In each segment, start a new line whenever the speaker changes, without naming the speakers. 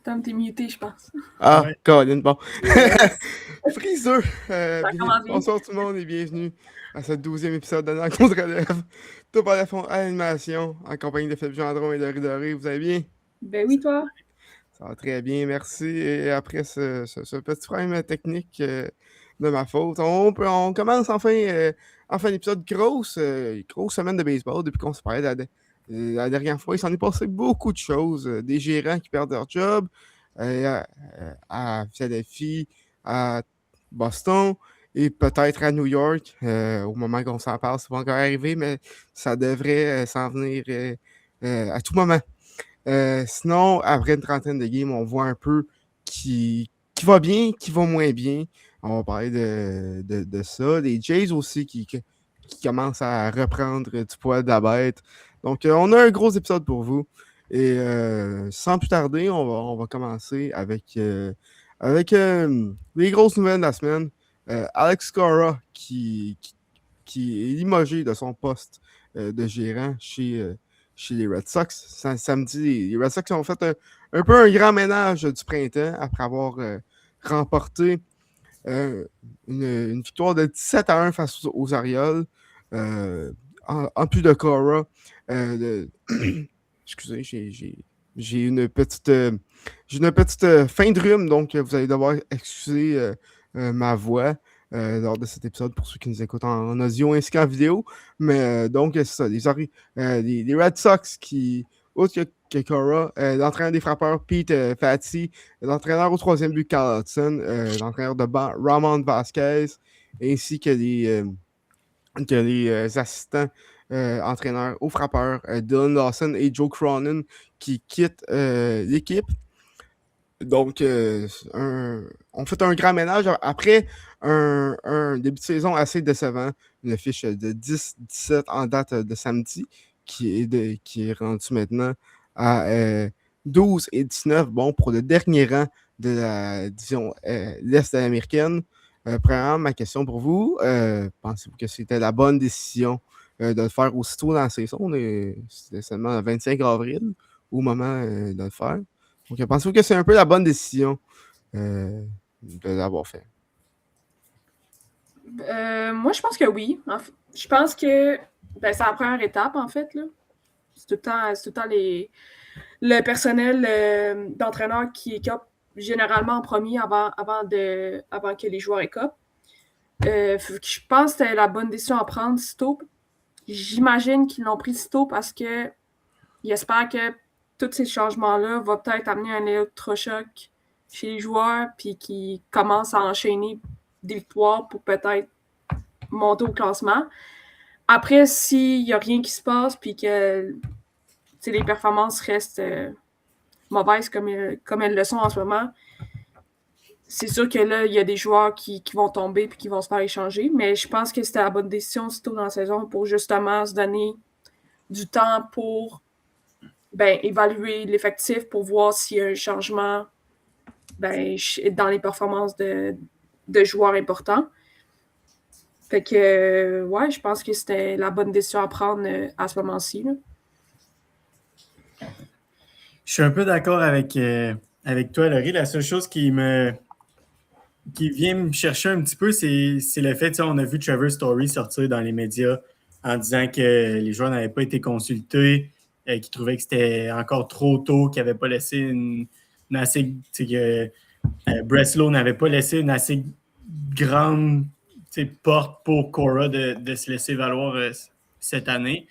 Tom, t'es muté, je pense.
Ah,
Ouais.
Colin, bon.
Yes.
Friseux!
Ça a commencé.
Bonsoir tout le monde et bienvenue à ce 12e épisode de Dans la contre-relève. Tout par la fond à l'animation, en compagnie de Philippe Gendron et de Doré. Vous allez bien?
Ben oui, toi.
Ça va très bien, merci. Et après ce petit problème technique de ma faute, on commence enfin l'épisode. Grosse semaine de baseball depuis qu'on se parlait la dernière fois. Il s'en est passé beaucoup de choses. Des gérants qui perdent leur job à Philadelphie, à Boston et peut-être à New York. Au moment qu'on s'en parle, c'est pas encore arrivé, mais ça devrait s'en venir à tout moment. Sinon, après une trentaine de games, on voit un peu qui va bien, qui va moins bien. On va parler de ça. Les Jays aussi qui commencent à reprendre du poil de la bête. Donc, on a un gros épisode pour vous. Et sans plus tarder, on va commencer avec les grosses nouvelles de la semaine. Alex Cora qui est limogé de son poste de gérant chez les Red Sox. Samedi, les Red Sox ont fait un peu un grand ménage du printemps après avoir remporté une victoire de 17-1 face aux Orioles. En plus de Cora, excusez, j'ai une petite fin de rhume, donc vous allez devoir excuser ma voix lors de cet épisode pour ceux qui nous écoutent en audio ainsi qu'en vidéo. Mais donc, c'est ça, les Red Sox qui, autre que Cora, l'entraîneur des frappeurs Pete Fatty, l'entraîneur au troisième but Carl Hudson, l'entraîneur de banc Ramon Vasquez, ainsi que les assistants entraîneurs aux frappeurs Dylan Lawson et Joe Cronin qui quittent l'équipe. Donc, on fait un grand ménage après un début de saison assez décevant. Une fiche de 10-17 en date de samedi qui est rendue maintenant à 12 et 19. Bon, pour le dernier rang de la division l'Est américaine. Premièrement, ma question pour vous, pensez-vous que c'était la bonne décision de le faire aussitôt dans la saison? C'était seulement le 25 avril au moment de le faire. Donc, pensez-vous que c'est un peu la bonne décision de l'avoir fait?
Moi, je pense que oui. Je pense que c'est la première étape, en fait. Là. C'est tout le temps le personnel d'entraîneur qui écope généralement en premier avant que les joueurs écopent. Je pense que c'était la bonne décision à prendre si tôt. J'imagine qu'ils l'ont pris si tôt parce qu'ils espèrent que tous ces changements-là vont peut-être amener un électrochoc chez les joueurs puis qu'ils commencent à enchaîner des victoires pour peut-être monter au classement. Après, s'il n'y a rien qui se passe puis que les performances restent mauvaises comme elles le sont en ce moment, c'est sûr que là, il y a des joueurs qui vont tomber puis qui vont se faire échanger, mais je pense que c'était la bonne décision si tôt dans la saison pour justement se donner du temps pour évaluer l'effectif pour voir s'il y a un changement dans les performances de joueurs importants. Fait que, ouais, je pense que c'était la bonne décision à prendre à ce moment-ci. Là.
Je suis un peu d'accord avec toi, Laurie. La seule chose qui vient me chercher un petit peu, c'est le fait, on a vu Trevor Story sortir dans les médias en disant que les joueurs n'avaient pas été consultés, qu'ils trouvaient que c'était encore trop tôt, qu'ils n'avaient pas laissé une assez... que Breslow n'avait pas laissé une assez grande porte pour Cora de se laisser valoir cette année.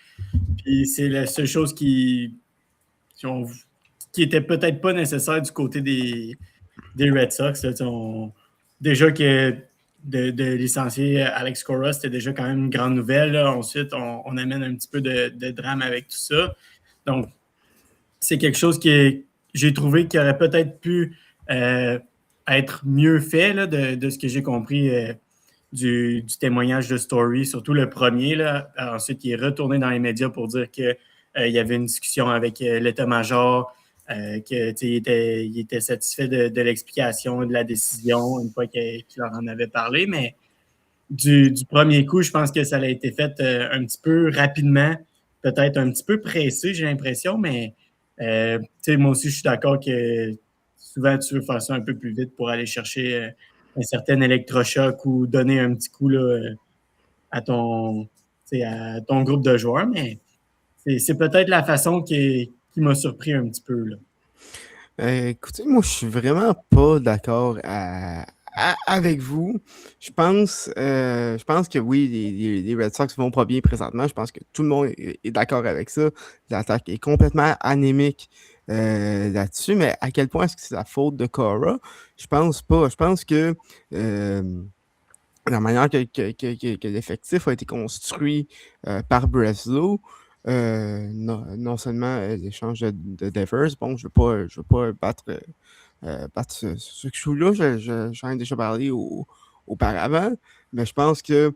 Puis c'est la seule chose qui était peut-être pas nécessaire du côté des Red Sox. Là, déjà que de licencier Alex Cora, c'était déjà quand même une grande nouvelle. Là. Ensuite, on amène un petit peu de drame avec tout ça. Donc, c'est quelque chose que j'ai trouvé qui aurait peut-être pu être mieux fait là, de ce que j'ai compris du témoignage de Story, surtout le premier. Là. Ensuite, il est retourné dans les médias pour dire qu'il y avait une discussion avec l'état-major, qu'il était satisfait de l'explication, de la décision, une fois qu'il leur en avait parlé. Mais du premier coup, je pense que ça a été fait un petit peu rapidement, peut-être un petit peu pressé, j'ai l'impression, mais moi aussi, je suis d'accord que souvent, tu veux faire ça un peu plus vite pour aller chercher un certain électrochoc ou donner un petit coup là, à ton groupe de joueurs. Mais c'est peut-être la façon qui m'a surpris un petit peu, là.
Écoutez, moi, je suis vraiment pas d'accord avec vous. Je pense que oui, les Red Sox vont pas bien présentement. Je pense que tout le monde est d'accord avec ça. L'attaque est complètement anémique là-dessus. Mais à quel point est-ce que c'est la faute de Cora? Je pense pas. Je pense que la manière que l'effectif a été construit par Breslow, non seulement l'échange de Devers, bon, je veux pas battre ce chou-là, j'en ai déjà parlé auparavant, mais je pense que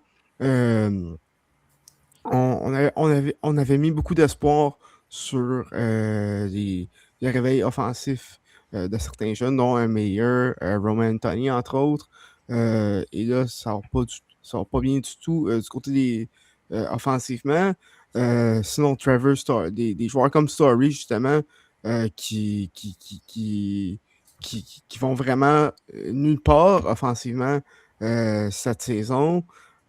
on avait mis beaucoup d'espoir sur les réveils offensifs de certains jeunes, dont un meilleur, Roman Anthony, entre autres. Et là, ça va pas bien du tout du côté des offensivement. Sinon, Trevor, des joueurs comme Story, justement, qui vont vraiment nulle part offensivement cette saison.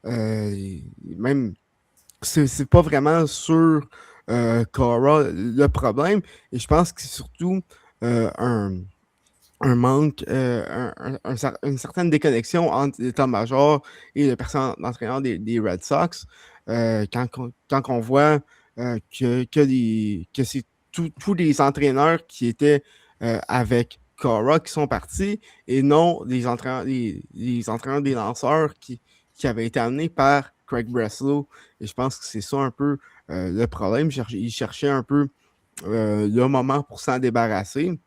Même, c'est pas vraiment sur Cora le problème. Et je pense que c'est surtout un manque, une certaine déconnexion entre l'état-major et le personnel d'entraîneur des Red Sox. Quand on voit que c'est tous les entraîneurs qui étaient avec Cora qui sont partis et non les entraîneurs des lanceurs qui avaient été amenés par Craig Breslow. Et je pense que c'est ça un peu le problème. Il cherchait un peu le moment pour s'en débarrasser.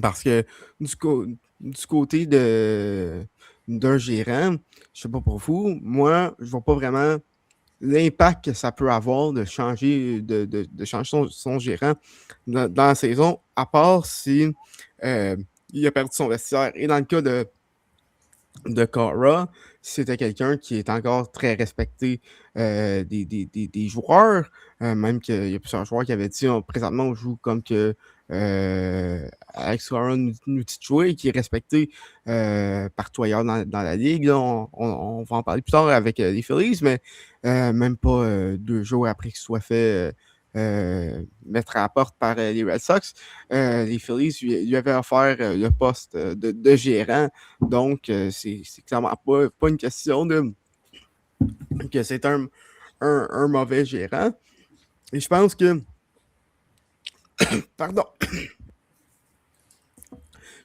Parce que du côté d'un gérant, je sais pas pour vous, moi, je vois pas vraiment l'impact que ça peut avoir de changer son gérant dans la saison, à part si il a perdu son vestiaire. Et dans le cas de Cora, c'était quelqu'un qui est encore très respecté des joueurs, même qu'il y a plusieurs joueurs qui avaient dit présentement on joue comme que Alex Cora nous dit de jouer, qui est respecté partout ailleurs dans la ligue. Là, on va en parler plus tard avec les Phillies, mais même pas 2 jours après qu'il soit fait mettre à la porte par les Red Sox, les Phillies lui avaient offert le poste de gérant. Donc, c'est clairement pas une question que c'est un mauvais gérant. Et je pense que pardon.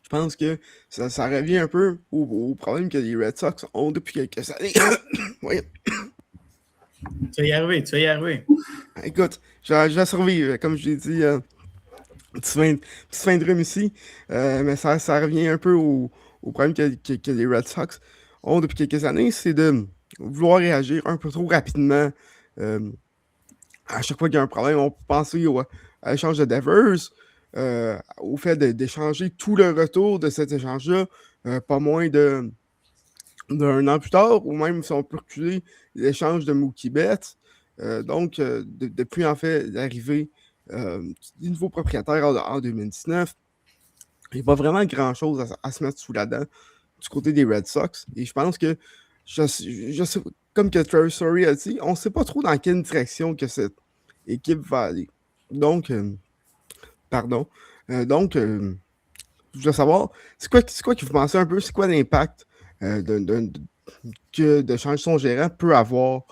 Je pense que ça revient un peu au problème que les Red Sox ont depuis quelques années. Oui.
Tu vas y arriver.
Écoute, je vais survivre. Comme je l'ai dit, petite fin de rhume ici. Mais ça revient un peu au problème que les Red Sox ont depuis quelques années. C'est de vouloir réagir un peu trop rapidement. À chaque fois qu'il y a un problème, on peut penser à l'échange de Devers. Au fait d'échanger tout le retour de cet échange-là, pas moins d'un an plus tard, ou même si on peut reculer l'échange de Mookie Betts. Donc, depuis en fait l'arrivée du nouveau propriétaire en 2019, il n'y a pas vraiment grand-chose à se mettre sous la dent du côté des Red Sox. Et je pense que, je sais, comme que Trevor Story a dit, on ne sait pas trop dans quelle direction que cette équipe va aller. Donc, je veux savoir, c'est quoi que vous pensez un peu, c'est quoi l'impact que de changer son gérant peut avoir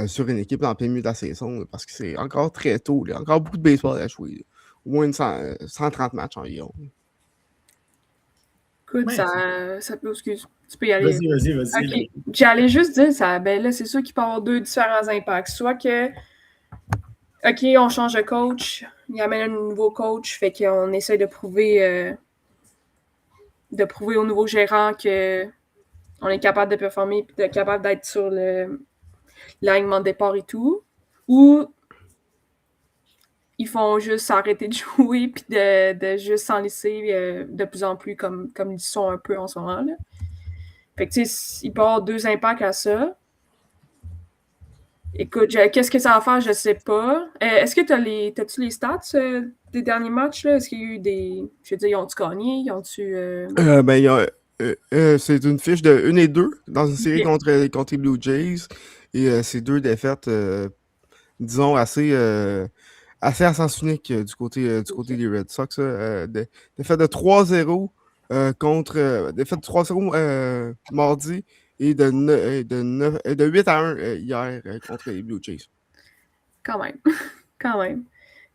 sur une équipe en plein milieu de la saison, là, parce que c'est encore très tôt, il y a encore beaucoup de baseball à jouer, là. Au moins 130 matchs environ.
Écoute,
Ouais,
ça peut, excuse, tu peux y aller.
Vas-y.
Ok, j'allais juste dire ça. Ben là, c'est sûr qu'il peut y avoir 2 différents impacts. Soit que, ok, on change de coach, il amène un nouveau coach, fait qu'on essaie de prouver au nouveau gérant que on est capable de performer et capable d'être sur l'alignement de départ et tout. Ou ils font juste s'arrêter de jouer puis de juste s'en laisser de plus en plus comme ils sont un peu en ce moment. Là. Fait que tu sais, il peut y avoir 2 impacts à ça. Écoute, qu'est-ce que ça va faire, je sais pas. Est-ce que t'as-tu les stats des derniers matchs, là? Est-ce qu'il y a eu des. Je veux dire, ils ont-tu gagné? Ils ont-tu.
C'est une fiche de 1 et 2 dans une série
Ok.
contre les Blue Jays. Et c'est 2 défaites, disons, assez à sens unique du côté des Red Sox. Défaite de 3-0 défaite de 3-0 mardi et de 8-1 hier contre les Blue Jays.
Quand même. Quand même.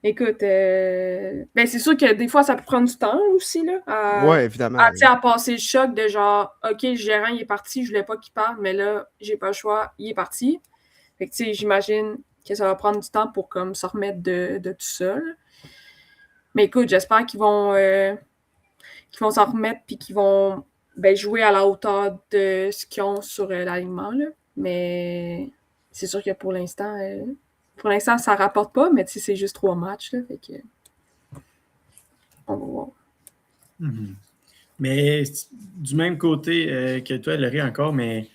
Écoute, ben c'est sûr que des fois, ça peut prendre du temps aussi, là,
Ouais, évidemment.
à passer le choc de genre, OK, le gérant, il est parti, je voulais pas qu'il parte, mais là, j'ai pas le choix, il est parti. Fait que, tu sais, j'imagine que ça va prendre du temps pour, comme, se remettre de tout ça, là. Mais écoute, j'espère qu'ils vont s'en remettre puis qu'ils vont, ben, jouer à la hauteur de ce qu'ils ont sur l'alignement, là. Mais c'est sûr que pour l'instant, ça rapporte pas, mais tu sais, c'est juste 3 matchs, là, fait que on va voir.
Mhm. Mais du même côté que toi, Laurie, encore, mais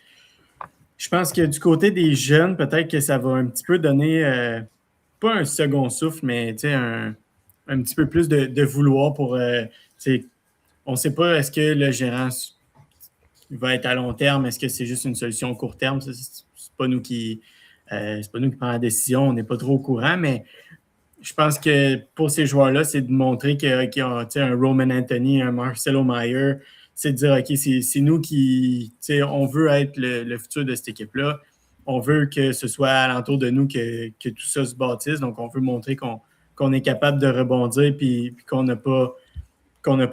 je pense que du côté des jeunes, peut-être que ça va un petit peu donner, pas un second souffle, mais un petit peu plus de vouloir pour. On ne sait pas, est-ce que le gérant va être à long terme, est-ce que c'est juste une solution court terme? C'est pas nous qui prenons la décision, on n'est pas trop au courant, mais je pense que pour ces joueurs-là, c'est de montrer qu'ils ont un Roman Anthony, un Marcelo Mayer, c'est de dire, OK, c'est nous qui, on veut être le futur de cette équipe-là. On veut que ce soit alentour de nous que tout ça se bâtisse. Donc, on veut montrer qu'on est capable de rebondir puis qu'on n'a pas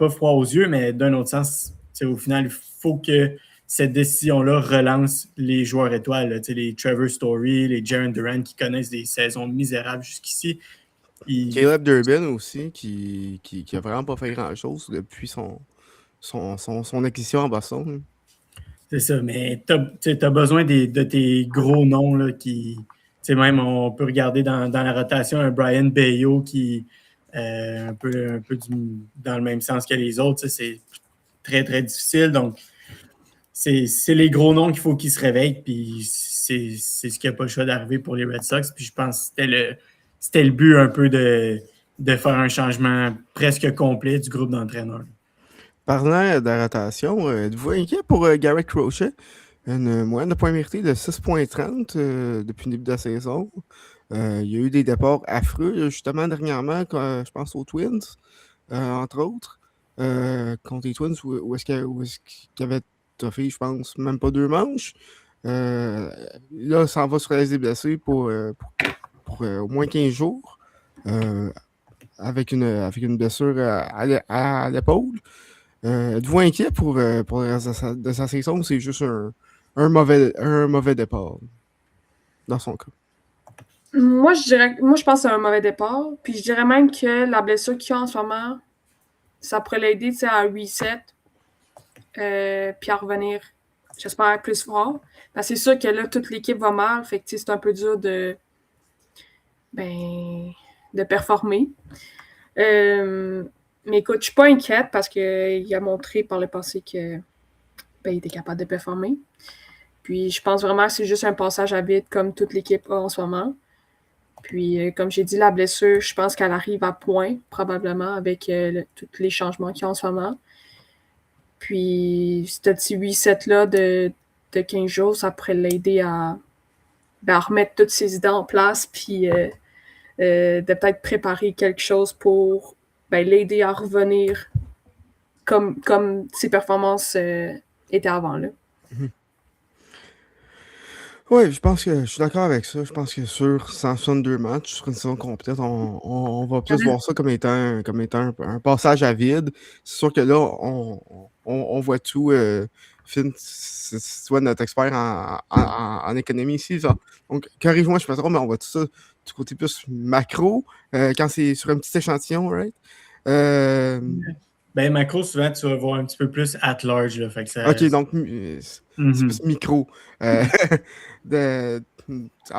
froid aux yeux. Mais d'un autre sens, au final, il faut que cette décision-là relance les joueurs étoiles, là, les Trevor Story, les Jaren Durant qui connaissent des saisons misérables jusqu'ici.
Caleb Durbin aussi, qui a vraiment pas fait grand-chose depuis son acquisition à Boston.
C'est ça, mais tu as besoin de tes gros noms là, qui. Même on peut regarder dans la rotation un Brian Bayo qui un peu dans le même sens que les autres. C'est très, très difficile. Donc, c'est les gros noms qu'il faut qu'ils se réveillent. Puis c'est ce qui n'a pas le choix d'arriver pour les Red Sox. Puis je pense que c'était le but un peu de faire un changement presque complet du groupe d'entraîneurs.
Parlant de la rotation, êtes-vous inquiet pour Garrett Crochet? Une moyenne de points mérités de 6,30 depuis le début de la saison. Il y a eu des départs affreux, justement, dernièrement, je pense aux Twins, entre autres. Contre les Twins, où est-ce qu'il avait toffé, je pense, même pas 2 manches. Là, ça en va sur la liste des blessés pour au moins 15 jours, avec une blessure à l'épaule. Êtes-vous inquiet pour le reste de sa saison ou c'est juste un mauvais départ dans son cas?
Moi, je pense que c'est un mauvais départ. Puis je dirais même que la blessure qu'il a en ce moment, ça pourrait l'aider à reset, puis à revenir, j'espère, plus fort. Parce que c'est sûr que là, toute l'équipe va mal. Fait que c'est un peu dur de performer. Mais écoute, je suis pas inquiète parce qu'il a montré par le passé que il était capable de performer. Puis je pense vraiment que c'est juste un passage à vide comme toute l'équipe a en ce moment. Puis comme j'ai dit, la blessure, je pense qu'elle arrive à point, probablement, avec tous les changements qu'il y a en ce moment. Puis ce petit reset-là de 15 jours, ça pourrait l'aider à remettre toutes ses idées en place, puis de peut-être préparer quelque chose pour l'aider à revenir comme ses performances étaient avant. Là.
Oui, je pense que je suis d'accord avec ça. Je pense que sur 162 matchs, sur une saison complète, on va plus voir ça comme étant un passage à vide. C'est sûr que là, on voit tout. Finn, c'est toi notre expert en économie ici. Genre. Donc, corrige-moi, je ne sais pas trop, mais on voit tout ça du côté plus macro, quand c'est sur un petit échantillon, right?
Macro, souvent, tu vas voir un petit peu plus at large. Là, fait que ça,
OK, donc c'est plus micro. En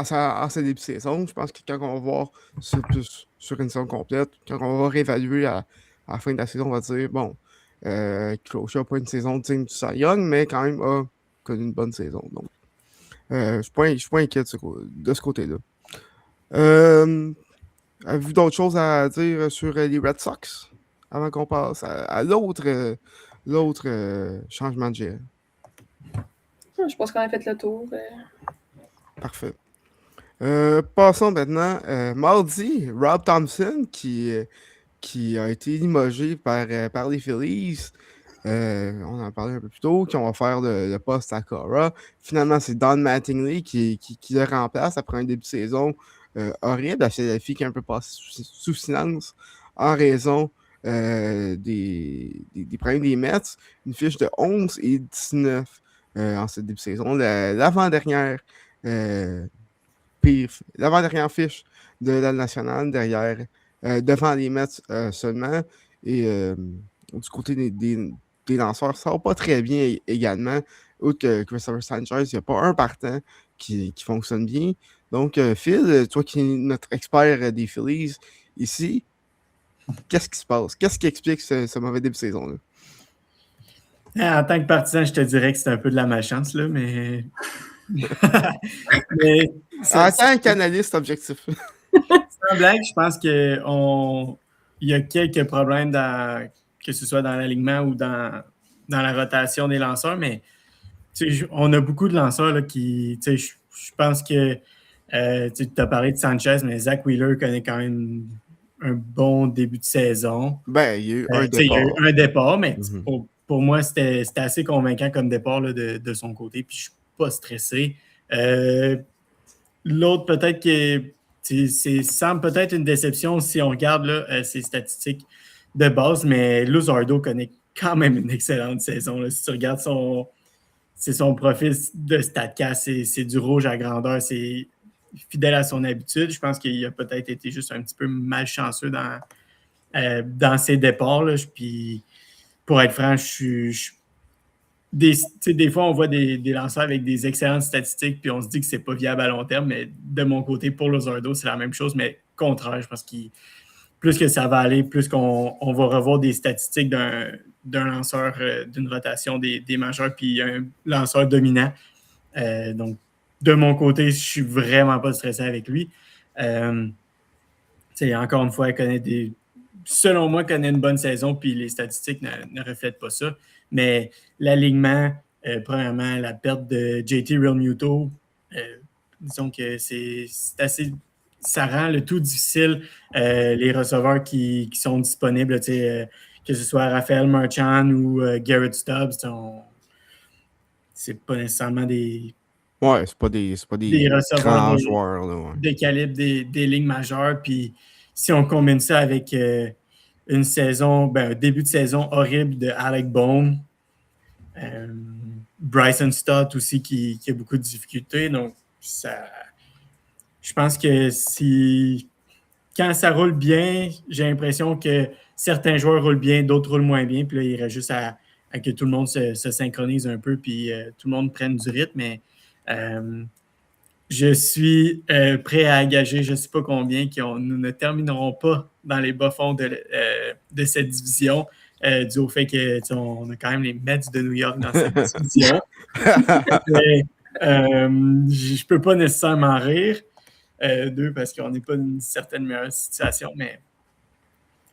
ce début de saison, je pense que quand on va voir ça plus sur une saison complète, quand on va réévaluer à la fin de la saison, on va dire, bon, Crochet n'a pas une saison digne du Cy Young, mais quand même a connu une bonne saison. Donc, je ne suis pas inquiet de ce côté-là. Avez-vous d'autres choses à dire sur les Red Sox avant qu'on passe à l'autre changement de GM?
Je pense qu'on a fait le tour.
Parfait. Passons maintenant. Mardi, Rob Thompson qui a été limogé par les Phillies. On en parlait un peu plus tôt, qui va faire le poste à Cora. Finalement, c'est Don Mattingly qui le remplace après un début de saison horrible. La Philadelphie qui est un peu passée sous silence en raison des problèmes des Mets. Une fiche de 11-19 en ce début de saison. L'avant-dernière l'avant-dernière fiche de la nationale devant les Mets seulement. Et du côté des lanceurs, ça va pas très bien également. Outre que Christopher Sanchez, il n'y a pas un partant qui fonctionne bien. Donc, Phil, toi qui es notre expert des Phillies ici, qu'est-ce qui se passe? Qu'est-ce qui explique ce mauvais début de saison-là?
En tant que partisan, je te dirais que c'est un peu de la malchance, là, mais. Mais
en tant qu'analyste objectif.
Sans blague, je pense qu'il y a quelques problèmes, que ce soit dans l'alignement ou dans la rotation des lanceurs, mais on a beaucoup de lanceurs là, qui. Je pense que tu as parlé de Sanchez, mais Zach Wheeler connaît quand même un bon début de saison.
Ben, il y a eu un départ.
Il y a eu un départ, mais pour moi, c'était assez convaincant comme départ là, de son côté, puis je ne suis pas stressé. L'autre, peut-être que semble peut-être une déception si on regarde là, ses statistiques de base, mais Luzardo connaît quand même une excellente saison. Là. Si tu regardes son profil de StatCast, c'est du rouge à grandeur, c'est fidèle à son habitude. Je pense qu'il a peut-être été juste un petit peu malchanceux dans ses départs. Là. Puis, pour être franc, des fois, on voit des lanceurs avec des excellentes statistiques, puis on se dit que c'est pas viable à long terme, mais de mon côté, pour Luzardo, c'est la même chose, mais contraire. Je pense que plus que ça va aller, plus qu'on va revoir des statistiques d'un lanceur d'une rotation des majeurs, puis un lanceur dominant. Donc, de mon côté, je suis vraiment pas stressé avec lui. Encore une fois, selon moi, il connaît une bonne saison, puis les statistiques ne reflètent pas ça. Mais l'alignement, premièrement, la perte de JT Realmuto, disons que c'est assez. Ça rend le tout difficile. Les receveurs qui sont disponibles, que ce soit Raphaël Marchand ou Garrett Stubbs, c'est pas nécessairement des.
Ouais, c'est pas des
receveurs
grands joueurs. Là,
de calibre des ligues majeures. Puis si on combine ça avec une saison, un début de saison horrible de Alec Bohm, Bryson Stott aussi qui a beaucoup de difficultés. Donc, je pense que quand ça roule bien, j'ai l'impression que certains joueurs roulent bien, d'autres roulent moins bien. Puis là, il reste juste à que tout le monde se synchronise un peu, puis tout le monde prenne du rythme. Mais je suis prêt à engager je ne sais pas combien nous ne termineront pas dans les bas-fonds de cette division dû au fait qu'on a quand même les Mets de New York dans cette division. Mais, je ne peux pas nécessairement rire d'eux parce qu'on n'est pas dans une certaine meilleure situation, mais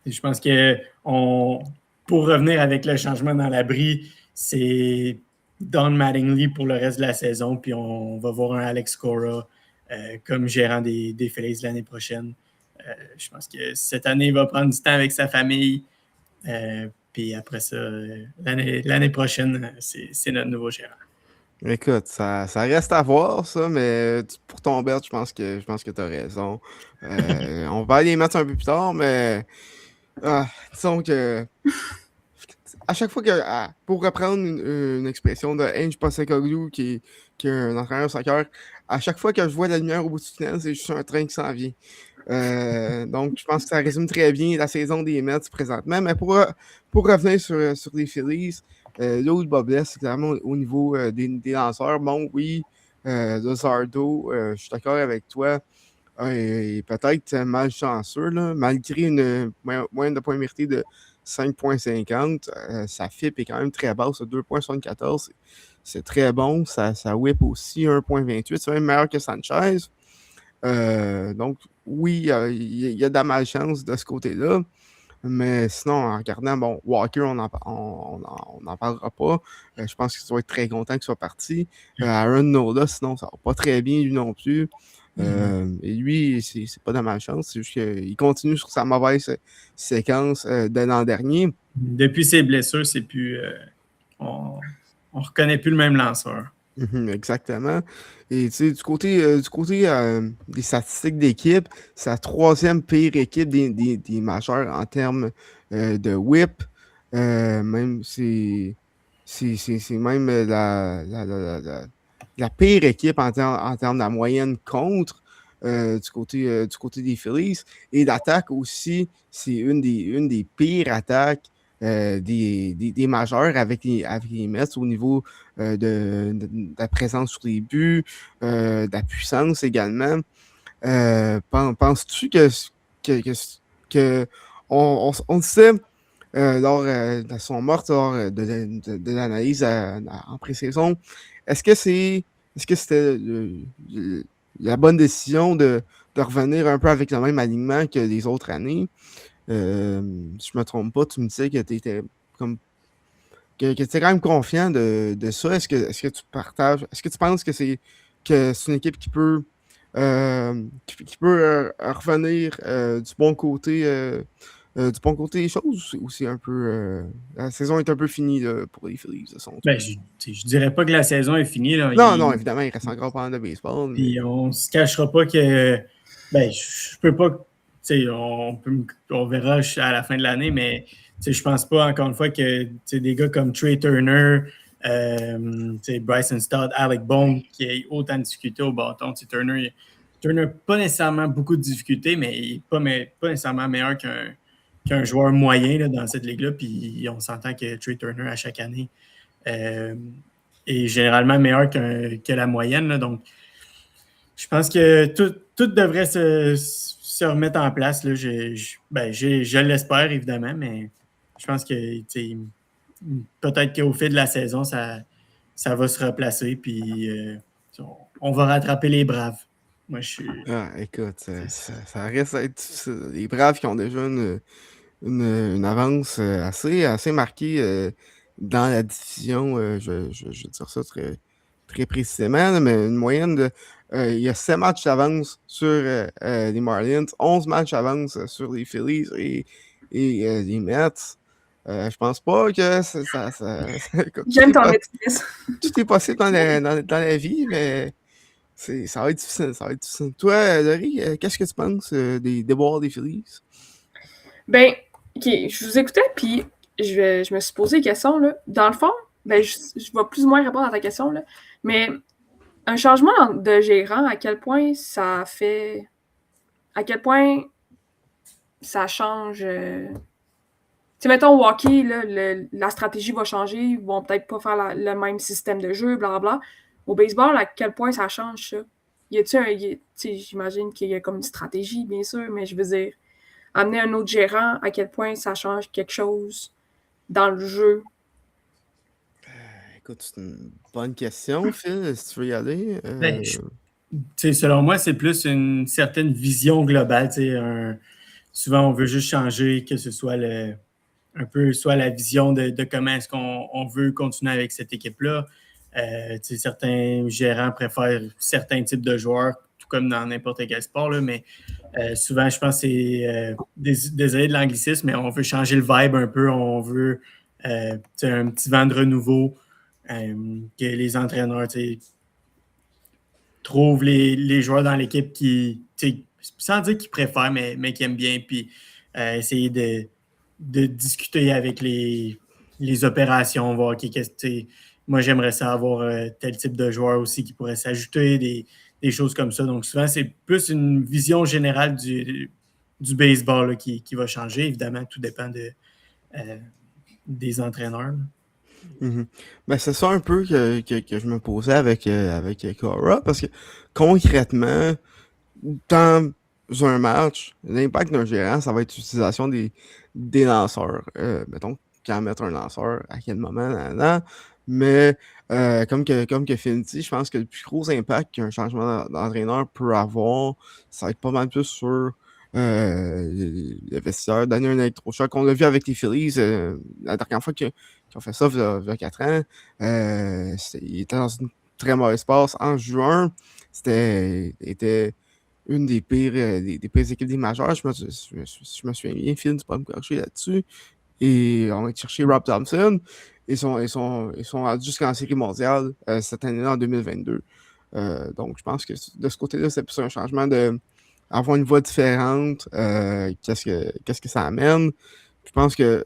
je pense que pour revenir avec le changement dans l'abri, c'est Don Mattingly pour le reste de la saison, puis on va voir un Alex Cora comme gérant des Phillies l'année prochaine. Je pense que cette année, il va prendre du temps avec sa famille. Puis après ça, l'année prochaine, c'est notre nouveau gérant.
Écoute, ça reste à voir, ça, mais pour ton bet, je pense que tu as raison. On va aller les mettre un peu plus tard, mais disons que à chaque fois que, pour reprendre une expression de Ange Postecoglou, qui est un entraîneur de soccer, à chaque fois que je vois la lumière au bout du tunnel, c'est juste un train qui s'en vient. Donc, je pense que ça résume très bien la saison des Mets présentement. Mais pour revenir sur les Phillies, là où le bas blesse, c'est clairement au niveau des lanceurs. Bon, oui, Luzardo, je suis d'accord avec toi. Et peut-être malchanceux, là, malgré une moyenne de points mérités de 5,50, sa FIP est quand même très basse, 2,74. C'est très bon. Ça whip aussi 1,28. C'est même meilleur que Sanchez. Donc, oui, il y a de la malchance de ce côté-là. Mais sinon, en regardant, bon, Walker, on n'en parlera pas. Je pense qu'il va être très content qu'il soit parti. Aaron Nola, sinon, ça va pas très bien, lui non plus. Et lui, c'est pas de malchance. C'est juste qu'il continue sur sa mauvaise séquence de l'an dernier.
Depuis ses blessures, c'est plus. On reconnaît plus le même lanceur.
Exactement. Et tu sais, du côté des statistiques d'équipe, c'est la troisième pire équipe des majeurs en termes de whip. Même c'est même la pire équipe en termes de la moyenne contre du côté des Phillies. Et l'attaque aussi, c'est une des pires attaques des majeurs avec les Mets au niveau de la présence sur les buts, de la puissance également. Penses-tu que on disait lors de son mort, lors de l'analyse en pré-saison, est-ce que c'était la bonne décision de revenir un peu avec le même alignement que les autres années? Si je me trompe pas, tu me disais que tu étais comme que tu es quand même confiant de ça. Est-ce que tu partages? Est-ce que tu penses que c'est une équipe qui peut revenir du bon côté des choses ou c'est un peu la saison est un peu finie là, pour les Phillies de son tour?
Je dirais pas que la saison est finie. Là.
Non, évidemment, il reste encore pas mal de baseball.
Puis on se cachera pas que je peux pas. On verra à la fin de l'année, mais je pense pas, encore une fois, que des gars comme Trey Turner, Bryson Stott, Alec Bohm, qui aient autant de difficultés au bâton. Turner n'a pas nécessairement beaucoup de difficultés, mais il n'est pas nécessairement meilleur qu'un joueur moyen là, dans cette ligue-là. Puis on s'entend que Trey Turner, à chaque année, est généralement meilleur que la moyenne. Là, donc, je pense que tout devrait se remettre en place. Là. Je l'espère, évidemment, mais je pense que peut-être qu'au fil de la saison, ça va se replacer, puis on va rattraper les Braves. Moi, je suis...
écoute, ça reste à être les Braves qui ont déjà une avance assez marquée dans la division. Je vais dire ça très, très précisément, là, mais une moyenne de... il y a 7 matchs d'avance sur les Marlins, 11 matchs d'avance sur les Phillies et les Mets. Je pense pas que ça
J'aime ton optimisme.
tout est possible dans la vie, mais ça va être difficile. Toi, Laurie, qu'est-ce que tu penses des déboires des Phillies?
Ben, OK, je vous écoutais, puis je me suis posé une question, là. Dans le fond, ben, je vais plus ou moins répondre à ta question, là. Mais un changement de gérant, à quel point ça fait... À quel point ça change... Tu sais, mettons, au hockey, là, la stratégie va changer, ils vont peut-être pas faire le même système de jeu, blablabla. Au baseball, à quel point ça change, ça? Y a-tu tu sais, j'imagine qu'il y a comme une stratégie, bien sûr, mais je veux dire, amener un autre gérant, à quel point ça change quelque chose dans le jeu?
Écoute, c'est une bonne question, Phil, si tu veux y aller.
Selon moi, c'est plus une certaine vision globale. Souvent, on veut juste changer, que ce soit un peu soit la vision de comment est-ce qu'on veut continuer avec cette équipe-là. Certains gérants préfèrent certains types de joueurs, tout comme dans n'importe quel sport, là, mais souvent, je pense que c'est désolé de l'anglicisme, mais on veut changer le vibe un peu, on veut un petit vent de renouveau, que les entraîneurs trouvent les joueurs dans l'équipe qui, sans dire qu'ils préfèrent, mais qui aiment bien, puis essayer de discuter avec les opérations, voir moi j'aimerais ça avoir tel type de joueur aussi qui pourrait s'ajouter, des choses comme ça. Donc souvent, c'est plus une vision générale du baseball là, qui va changer. Évidemment, tout dépend des entraîneurs.
Ben, c'est ça un peu que je me posais avec Cora, parce que concrètement, dans un match, l'impact d'un gérant, ça va être l'utilisation des lanceurs. Mettons, quand mettre un lanceur, à quel moment, là. Mais comme que Finn dit, je pense que le plus gros impact qu'un changement d'entraîneur peut avoir, ça va être pas mal plus sur le vestiaire, donner un électrochoc. On l'a vu avec les Phillies la dernière fois qu'ils ont fait ça, il y a 4 ans. Ils étaient dans une très mauvaise passe. En juin, était une des pires équipes des majeurs. Je me souviens bien, Phil, tu peux me corriger là-dessus. Et on va chercher Rob Thompson. Ils sont rendus jusqu'en série mondiale cette année-là en 2022. Donc, je pense que de ce côté-là, c'est plus un changement d'avoir une voie différente. Qu'est-ce que ça amène? Je pense que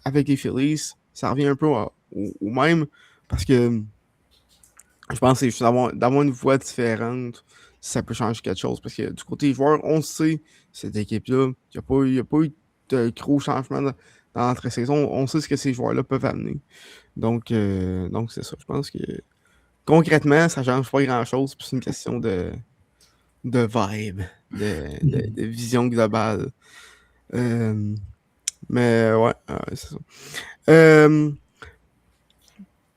avec les Phillies, ça revient un peu au même parce que je pense que c'est juste d'avoir une voie différente, ça peut changer quelque chose. Parce que du côté des joueurs, on sait, cette équipe-là, il n'y a pas eu de gros changements dans l'entre-saison. On sait ce que ces joueurs-là peuvent amener. Donc c'est ça. Je pense que concrètement, ça ne change pas grand-chose. C'est une question de vibe, de vision globale. Mais ouais, c'est ça.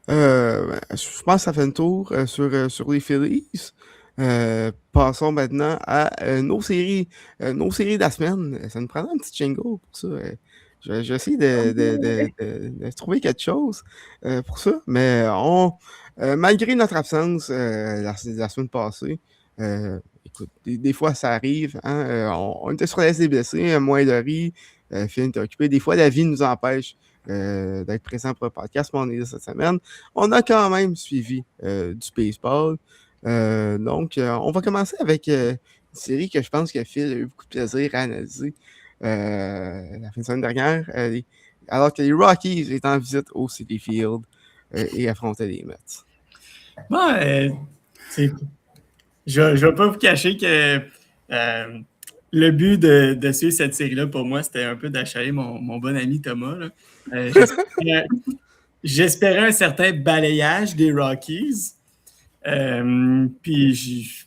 Je pense que ça fait un tour sur les Phillies. Passons maintenant à nos séries de la semaine. Ça nous prendra un petit jingle pour ça. Je vais essayer de trouver quelque chose pour ça. Mais malgré notre absence la semaine passée, écoute, des fois ça arrive. Hein, on était sur la liste des blessés, moi et Laurie, Phil était occupé. Des fois, la vie nous empêche d'être présent pour le podcast, mais on est là cette semaine. On a quand même suivi du baseball. Donc, on va commencer avec une série que je pense que Phil a eu beaucoup de plaisir à analyser la fin de semaine dernière, alors que les Rockies étaient en visite au Citi Field et affrontaient les Mets.
Bon, je ne vais pas vous cacher que le but de suivre cette série-là, pour moi, c'était un peu d'achaler mon bon ami Thomas. J'espérais un certain balayage des Rockies. Puis je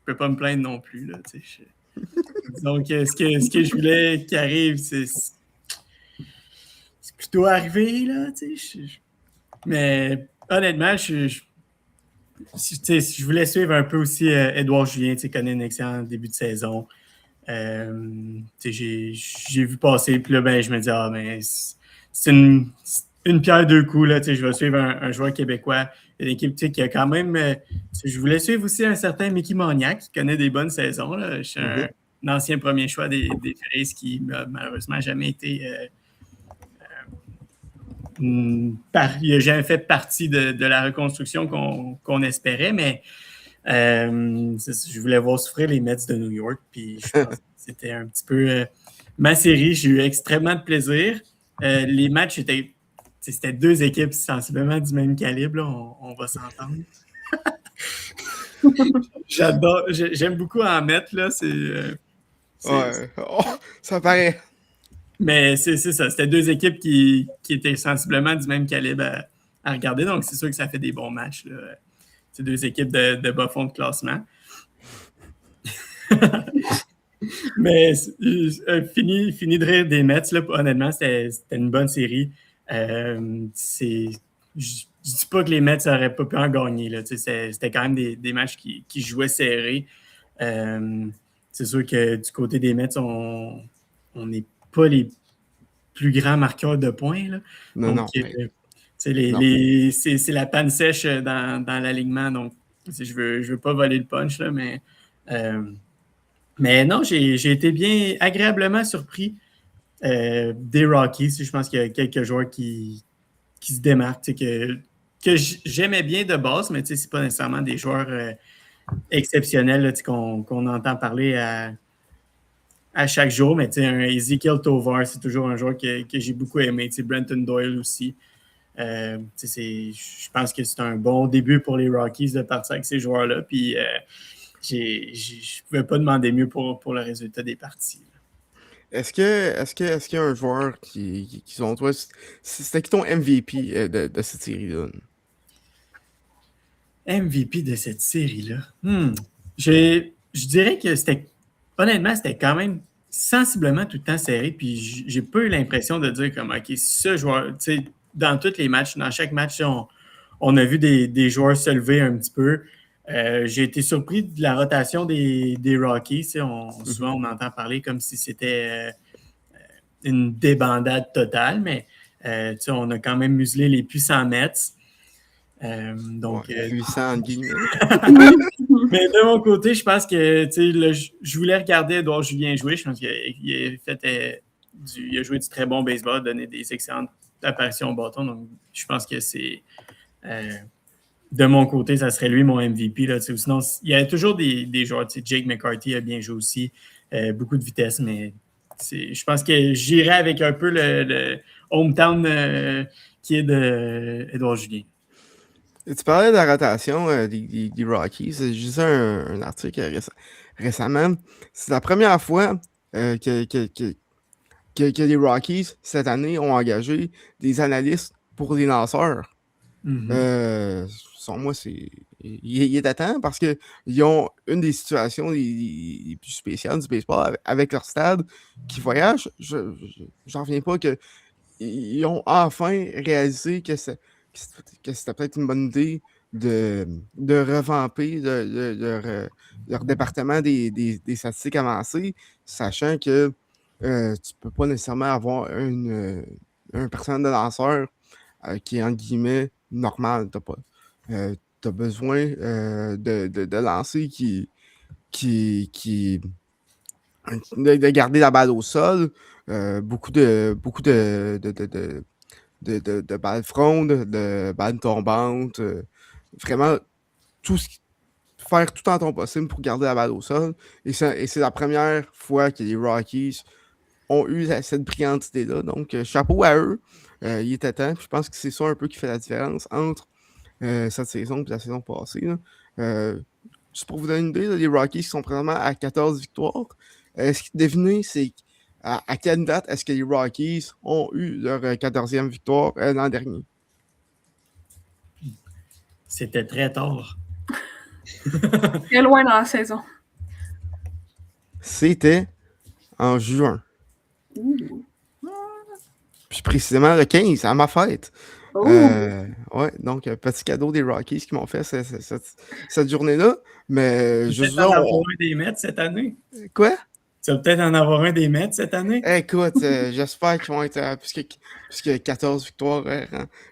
peux pas me plaindre non plus. Là, donc, ce que je voulais qu'il arrive, c'est plutôt arrivé. Là, mais honnêtement, je voulais suivre un peu aussi Édouard Julien, connaît un excellent début de saison. J'ai vu passer, puis là, ben, je me dis, c'est une pierre deux coups. Là, je vais suivre un joueur québécois, une équipe qui a quand même. Je voulais suivre aussi un certain Mickey Moniak qui connaît des bonnes saisons. Là. Je suis un ancien premier choix des Phillies qui n'a malheureusement jamais été. Il n'a jamais fait partie de la reconstruction qu'on espérait, mais je voulais voir souffrir les Mets de New York, puis je pense que c'était un petit peu ma série. J'ai eu extrêmement de plaisir. Les matchs c'était deux équipes sensiblement du même calibre, là, on va s'entendre. J'aime beaucoup en mettre, là.
Ouais. Oh, ça paraît.
Mais c'est ça, c'était deux équipes qui étaient sensiblement du même calibre à regarder, donc c'est sûr que ça fait des bons matchs, là. C'est deux équipes de bas fond de classement. Mais fini de rire des Mets, là, honnêtement, c'était une bonne série. Je dis pas que les Mets n'auraient pas pu en gagner. Là, c'était quand même des matchs qui jouaient serrés. C'est sûr que du côté des Mets, on n'est pas les plus grands marqueurs de points. Là.
Non.
C'est la panne sèche dans l'alignement. Donc, je veux pas voler le punch, là, mais non, j'ai été bien agréablement surpris des Rockies. Je pense qu'il y a quelques joueurs qui se démarquent, que j'aimais bien de base, mais c'est pas nécessairement des joueurs exceptionnels là, qu'on entend parler à chaque jour. Mais un Ezekiel Tovar, c'est toujours un joueur que j'ai beaucoup aimé. Brenton Doyle aussi. Je pense que c'est un bon début pour les Rockies de partir avec ces joueurs-là. Puis je ne pouvais pas demander mieux pour le résultat des parties.
Est-ce qu'il y a un joueur qui sont toi, c'était qui ton MVP de cette série-là?
MVP de cette série-là? Je dirais que honnêtement, c'était quand même sensiblement tout le temps serré, puis j'ai pas eu l'impression de dire comme, OK, ce joueur, dans tous les matchs, dans chaque match, on a vu des joueurs se lever un petit peu. J'ai été surpris de la rotation des Rockies. Souvent, on entend parler comme si c'était une débandade totale, mais on a quand même muselé les puissants Mets.
Puissant, guillemets.
Mais de mon côté, je pense que je voulais regarder Édouard Julien jouer. Je pense qu'il a joué du très bon baseball, donné des excellentes apparitions au bâton. Donc, je pense que c'est de mon côté, ça serait lui mon MVP. Là, sinon, il y a toujours des joueurs. Jake McCarthy a bien joué aussi. Beaucoup de vitesse, mais je pense que j'irais avec un peu le hometown qui est d'Édouard Julien.
Tu parlais de la rotation des Rockies. J'ai lu un article récemment. C'est la première fois que les Rockies, cette année, ont engagé des analystes pour les lanceurs. Selon moi, il est à temps parce qu'ils ont une des situations les plus spéciales du baseball avec leur stade qui voyage. J'en reviens pas qu'ils ont enfin réalisé que c'était peut-être une bonne idée de revamper leur département des statistiques avancées, sachant que tu peux pas nécessairement avoir un personnel de lanceur qui est, entre guillemets, normal. T'as besoin de lancer de garder la balle au sol, beaucoup de balles frondes, de balles tombantes, vraiment faire tout en temps possible pour garder la balle au sol. Et c'est la première fois que les Rockies ont eu cette brillante idée-là. Donc, chapeau à eux. Il était temps. Je pense que c'est ça un peu qui fait la différence entre cette saison et la saison passée. Juste pour vous donner une idée, là, les Rockies sont présentement à 14 victoires. Ce que devinez, c'est à quelle date est-ce que les Rockies ont eu leur 14e victoire l'an dernier?
C'était très tard.
Très loin dans la saison.
C'était en juin. Puis précisément le 15, à ma fête. Ouais, donc petit cadeau des Rockies qui m'ont fait cette journée-là. Mais
juste en avoir un des Mets cette année.
Quoi?
Tu vas peut-être en avoir un des Mets cette année?
Écoute, j'espère qu'ils vont être puisque 14 victoires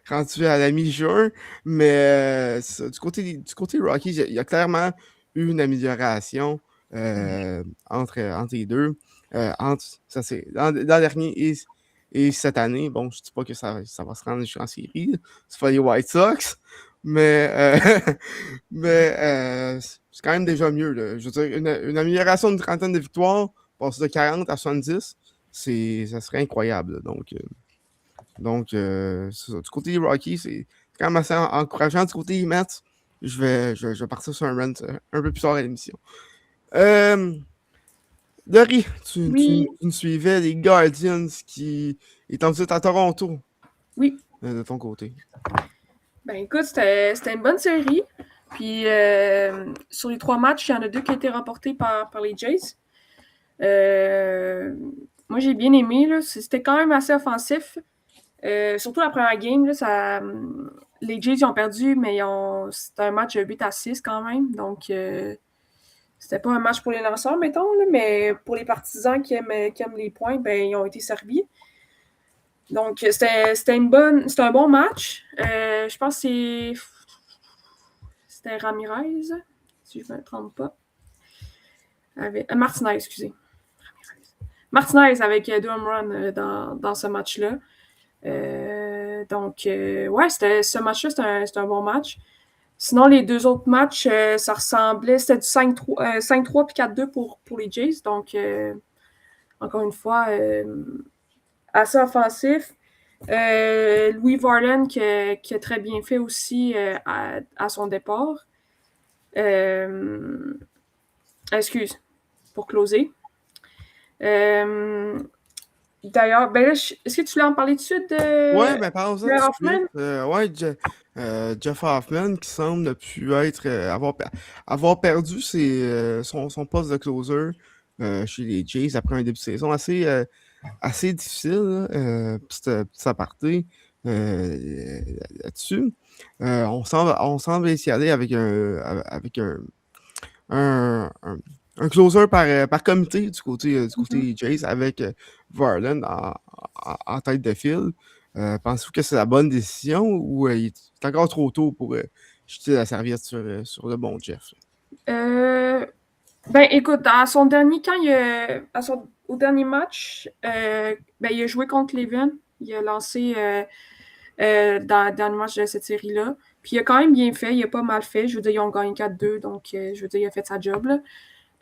rendues à la mi-juin. Mais du côté Rockies, il y a clairement eu une amélioration entre les deux. L'an dernier et cette année. Bon, je ne dis pas que ça va se rendre jusqu'en série. C'est pas les White Sox. Mais c'est quand même déjà mieux. Là. Je veux dire, une amélioration d'une trentaine de victoires, passer de 40 à 70, ça serait incroyable. Là. Donc du côté des Rockies, c'est quand même assez encourageant. Du côté des Mets, je vais partir sur un rant un peu plus tard à l'émission. Laurie, tu nous suivais les Guardians qui est ensuite à Toronto.
Oui.
De ton côté.
Ben écoute, c'était une bonne série. Puis sur les 3 matchs, il y en a 2 qui ont été remportés par les Jays. Moi, j'ai bien aimé. Là. C'était quand même assez offensif. Surtout la première game, là, les Jays ils ont perdu, mais c'était un match 8-6 quand même. Donc, c'était pas un match pour les lanceurs, mettons, là, mais pour les partisans qui aiment les points, ben, ils ont été servis. Donc, c'était un bon match. Je pense que c'était Ramirez, si je ne me trompe pas. Martinez, excusez. Martinez avec 2 home runs dans ce match-là. Ce match-là, c'était un bon match. Sinon, les 2 autres matchs, ça ressemblait, c'était du 5-3 puis 4-2 pour les Jays. Donc, encore une fois, assez offensif. Louis Varland qui a très bien fait aussi à son départ. Excuse, pour closer. D'ailleurs, ben là, est-ce que tu voulais en parler tout de suite de
parlons-en
Jeff Hoffman?
Jeff Hoffman qui semble ne plus avoir perdu son poste de closer chez les Jays après un début de saison assez difficile. Petit aparté. là-dessus. On semble s'y aller avec un closer par comité du côté Jays avec Varland en tête de file. Pensez-vous que c'est la bonne décision ou il est encore trop tôt pour jeter la serviette sur le bon Jeff?
Ben écoute, à son dernier au dernier match, il a joué contre Cleveland. Il a lancé dans le dernier match de cette série-là. Puis il a quand même bien fait, il a pas mal fait. Je veux dire, ils ont gagné 4-2, donc je veux dire, il a fait sa job là.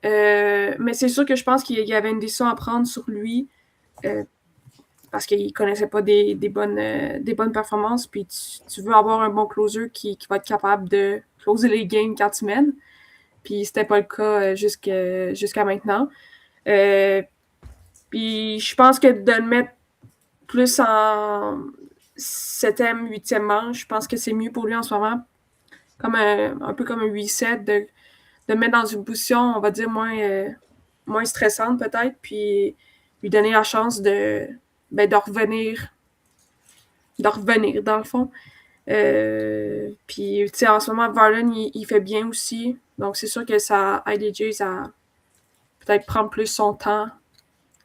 Mais c'est sûr que je pense qu'il y avait une décision à prendre sur lui parce qu'il ne connaissait pas des bonnes performances. Puis tu veux avoir un bon closer qui va être capable de closer les games quand tu mènes. Puis c'était pas le cas jusqu'à maintenant. Puis je pense que de le mettre plus en 7e, 8e manche, je pense que c'est mieux pour lui en ce moment. Comme un peu comme un reset, de le mettre dans une position, on va dire, moins stressante peut-être, puis lui donner la chance de revenir dans le fond. Puis, tu sais, en ce moment, Varland, il fait bien aussi. Donc, c'est sûr que ça aide les Jays à peut-être prendre plus son temps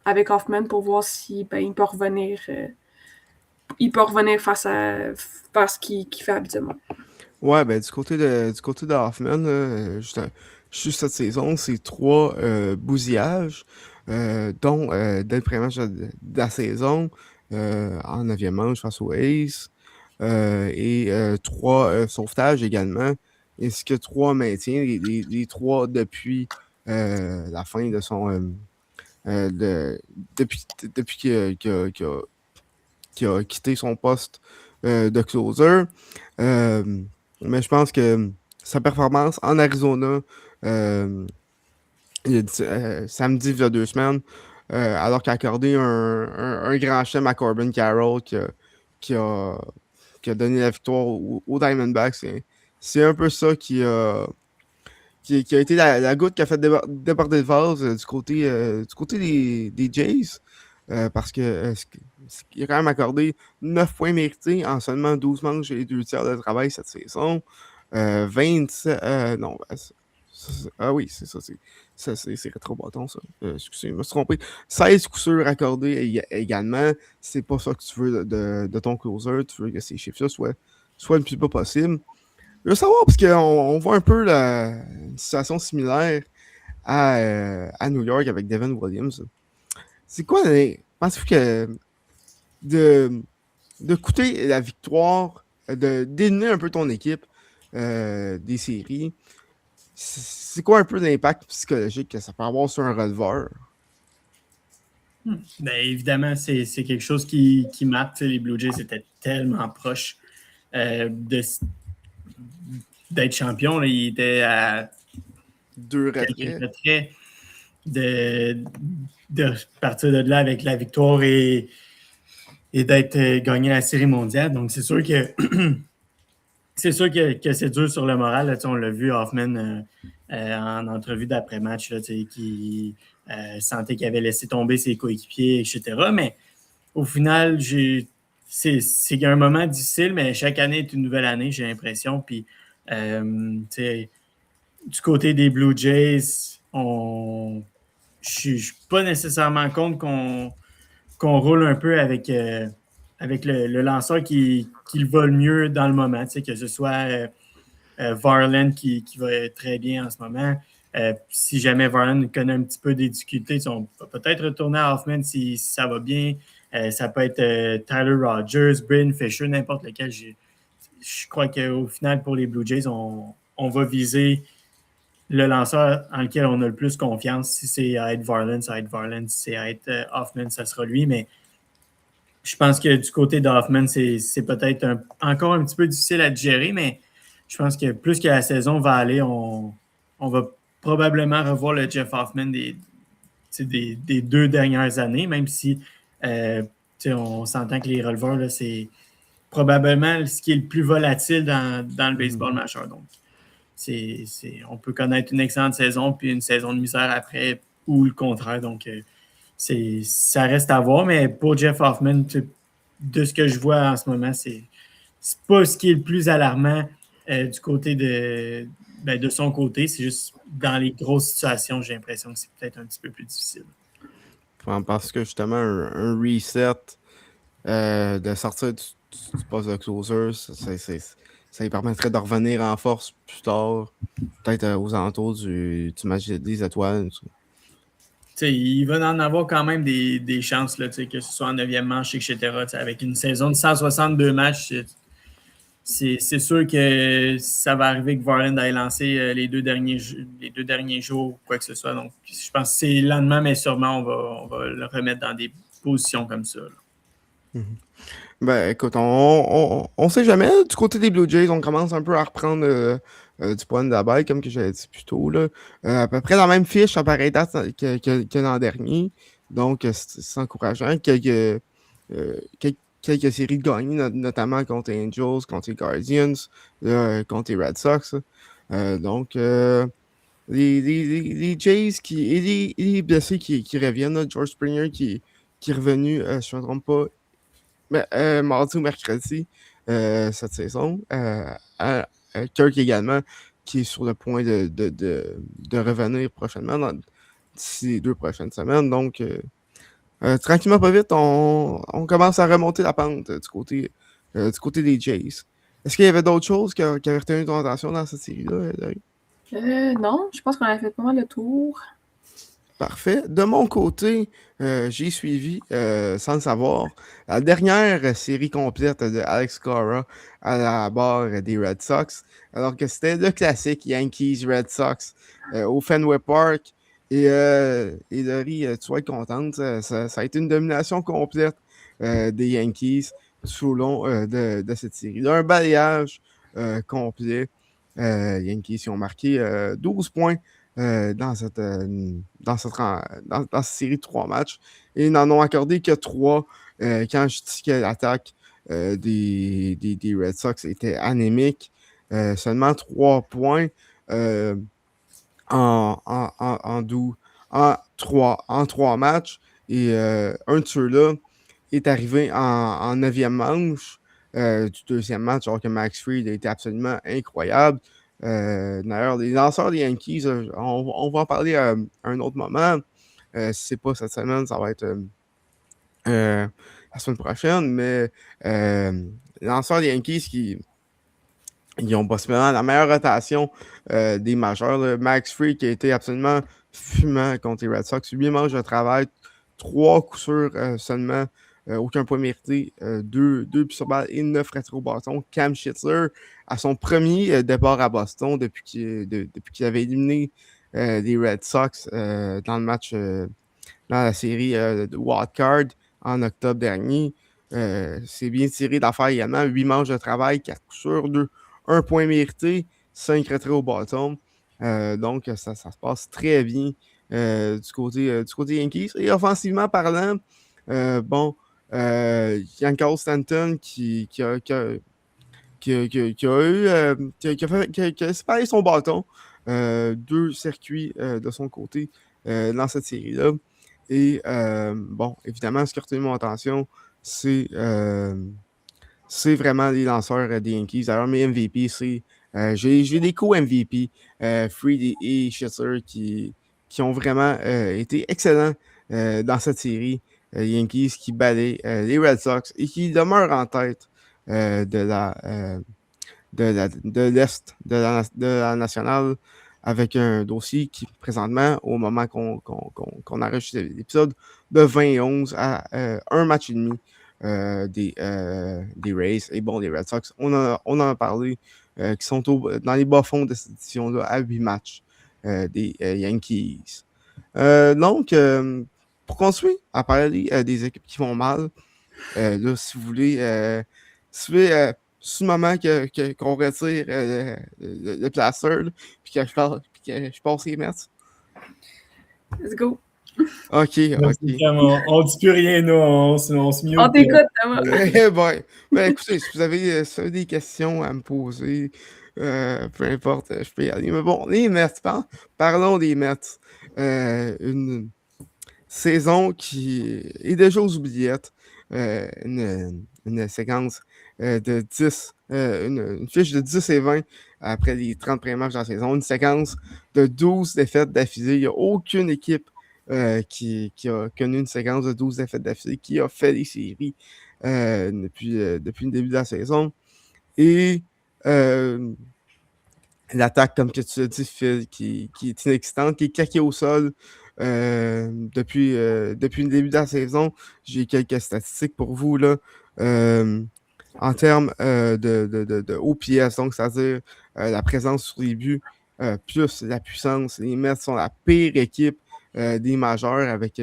avec Hoffman pour voir si il peut revenir. Il peut revenir face à ce qu'il fait habituellement.
Ouais, ben du côté de Hoffman, juste cette saison, c'est 3 bousillages, dont dès le premier match de la saison, en 9e manche face aux Aces, et 3 sauvetages également, ainsi que 3 maintiens, les 3 depuis la fin de son depuis qu'il a quitté son poste de closer. Mais je pense que sa performance en Arizona, samedi, il y a 2 semaines, alors qu'il a accordé un grand chelem à Corbin Carroll qui a donné la victoire aux Diamondbacks, c'est un peu ça qui a été la goutte qui a fait déborder le vase du côté des Jays. Parce que il a quand même accordé 9 points mérités en seulement 12 manches et 2 tiers de travail cette saison. 27. Non, oui, c'est ça. C'est rétro-bâton, ça. Excusez, je me suis trompé. 16 coups sûrs accordés également. C'est pas ça que tu veux de ton closer. Tu veux que ces chiffres-là soient le plus bas possible. Je veux savoir, parce qu'on voit un peu une situation similaire à New York avec Devin Williams. C'est quoi, pensez-vous que de coûter la victoire, d'éliminer un peu ton équipe des séries, c'est quoi un peu l'impact psychologique que ça peut avoir sur un releveur?
Ben, évidemment, c'est quelque chose qui marque. Les Blue Jays étaient tellement proches d'être champions. Ils étaient à
2 retraits.
De partir de là avec la victoire et d'être gagné la série mondiale. Donc, c'est sûr que c'est dur sur le moral. Là, on l'a vu, Hoffman, en entrevue d'après-match, là, qui sentait qu'il avait laissé tomber ses coéquipiers, etc. Mais au final, c'est un moment difficile, mais chaque année est une nouvelle année, j'ai l'impression. Puis, du côté des Blue Jays, je suis pas nécessairement contre qu'on roule un peu avec le lanceur qui le va le mieux dans le moment, que ce soit Varland qui va très bien en ce moment. Si jamais Varland connaît un petit peu des difficultés, on va peut-être retourner à Hoffman si ça va bien. Ça peut être Tyler Rogers, Bryn Fisher, n'importe lequel. Je crois qu'au final, pour les Blue Jays, on va viser le lanceur en lequel on a le plus confiance. Si c'est à être Varland, ça va être Varland. Si c'est à être Hoffman, ça sera lui. Mais je pense que du côté d'Hoffman, c'est peut-être encore un petit peu difficile à digérer, mais je pense que plus que la saison va aller, on va probablement revoir le Jeff Hoffman des 2 dernières années, même si on s'entend que les releveurs, là, c'est probablement ce qui est le plus volatile dans le baseball majeur. Donc, on peut connaître une excellente saison puis une saison de misère après ou le contraire. Donc, ça reste à voir. Mais pour Jeff Hoffman, de ce que je vois en ce moment, c'est pas ce qui est le plus alarmant du côté de son côté. C'est juste dans les grosses situations, j'ai l'impression que c'est peut-être un petit peu plus difficile.
Parce que justement, un reset de sortir du poste de closer, ça lui permettrait de revenir en force plus tard, peut-être aux alentours du match des étoiles.
Il va en avoir quand même des chances, là, que ce soit en 9e manche, etc. Avec une saison de 162 matchs, c'est sûr que ça va arriver que Varland ait lancé les deux derniers jours, quoi que ce soit. Donc, je pense que c'est lentement, mais sûrement, on va le remettre dans des positions comme ça.
Ben, écoute, on sait jamais. Du côté des Blue Jays, on commence un peu à reprendre du point de la balle, comme que j'avais dit plus tôt. Là. À peu près la même fiche à pareille date que l'an dernier. Donc, c'est encourageant. Quelques séries de gagnées, notamment contre les Angels, contre les Guardians, contre les Red Sox. Donc, les Jays et les blessés qui reviennent. Là, George Springer qui est revenu, je ne me trompe pas, mardi ou mercredi cette saison. Kirk également, qui est sur le point de revenir prochainement d'ici les 2 prochaines semaines. Donc, tranquillement, pas vite, on commence à remonter la pente du côté des Jays. Est-ce qu'il y avait d'autres choses qui avaient retenu ton attention dans cette série-là, Laurie?
Non, je pense qu'on a fait pas mal le tour.
Parfait. De mon côté, j'ai suivi, sans le savoir, la dernière série complète de Alex Cora à la barre des Red Sox, alors que c'était le classique Yankees-Red Sox au Fenway Park. Et Laurie, tu vas être contente, ça a été une domination complète des Yankees tout au long de cette série. Un balayage complet. Yankees qui ont marqué 12 points dans cette série de 3 matchs. Et ils n'en ont accordé que 3 quand je dis que l'attaque des Red Sox était anémique. Seulement 3 points en 3 matchs. Et un de ceux-là est arrivé en 9e manche du 2e match, alors que Max Fried a été absolument incroyable. D'ailleurs, les lanceurs des Yankees, on va en parler à un autre moment. Si c'est pas cette semaine, ça va être la semaine prochaine. Mais les lanceurs des Yankees ils ont possiblement la meilleure rotation des majeurs. Là. Max Fried qui a été absolument fumant contre les Red Sox. 8 manches de travail, 3 coups sûrs seulement. Aucun point mérité, 2 buts sur balle et 9 retraits au bâton. Cam Schitzler, à son premier départ à Boston depuis qu'il avait éliminé les Red Sox dans le match, dans la série de Wild Card en octobre dernier. C'est bien tiré d'affaire également. 8 manches de travail, 4 coups sûrs, 1 point mérité, 5 retraits au bâton. Donc, ça se passe très bien du côté Yankees. Et offensivement parlant, Giancarlo Stanton qui a séparé son bâton, 2 circuits de son côté dans cette série-là. Et évidemment, ce qui a retenu mon attention, c'est vraiment les lanceurs des Yankees. Alors, mes MVP, j'ai des co-MVP, Fried et Schitzler, qui ont vraiment été excellents dans cette série. Yankees qui balaient les Red Sox et qui demeurent en tête de l'Est de la nationale avec un dossier qui, présentement, au moment qu'on enregistre l'épisode, de 20-11 à un match et demi des Rays. Et bon, les Red Sox, on en a parlé, qui sont dans les bas-fonds de cette édition-là à 8 matchs des Yankees. Donc, pour continuer à parler des équipes qui vont mal, là, si vous voulez, c'est le moment qu'on retire le plaster, là, puis que je passe les Mets.
Let's go.
OK.
On dit plus rien, nous, on se mute.
On t'écoute, Thomas.
Ben, écoutez, si vous avez des questions à me poser, peu importe, je peux y aller. Mais bon, les Mets, parlons des Mets. Une saison qui est déjà aux oubliettes. une séquence de 10, une fiche de 10 et 20 après les 30 premiers matchs de la saison, une séquence de 12 défaites d'affilée. Il n'y a aucune équipe qui a connu une séquence de 12 défaites d'affilée qui a fait les séries depuis le début de la saison. Et l'attaque, comme que tu l'as dit, Phil, qui est inexistante, qui est caquée au sol depuis le début de la saison. J'ai quelques statistiques pour vous, là. En termes de OPS, donc c'est-à-dire la présence sur les buts, plus la puissance. Les Mets sont la pire équipe des majeurs avec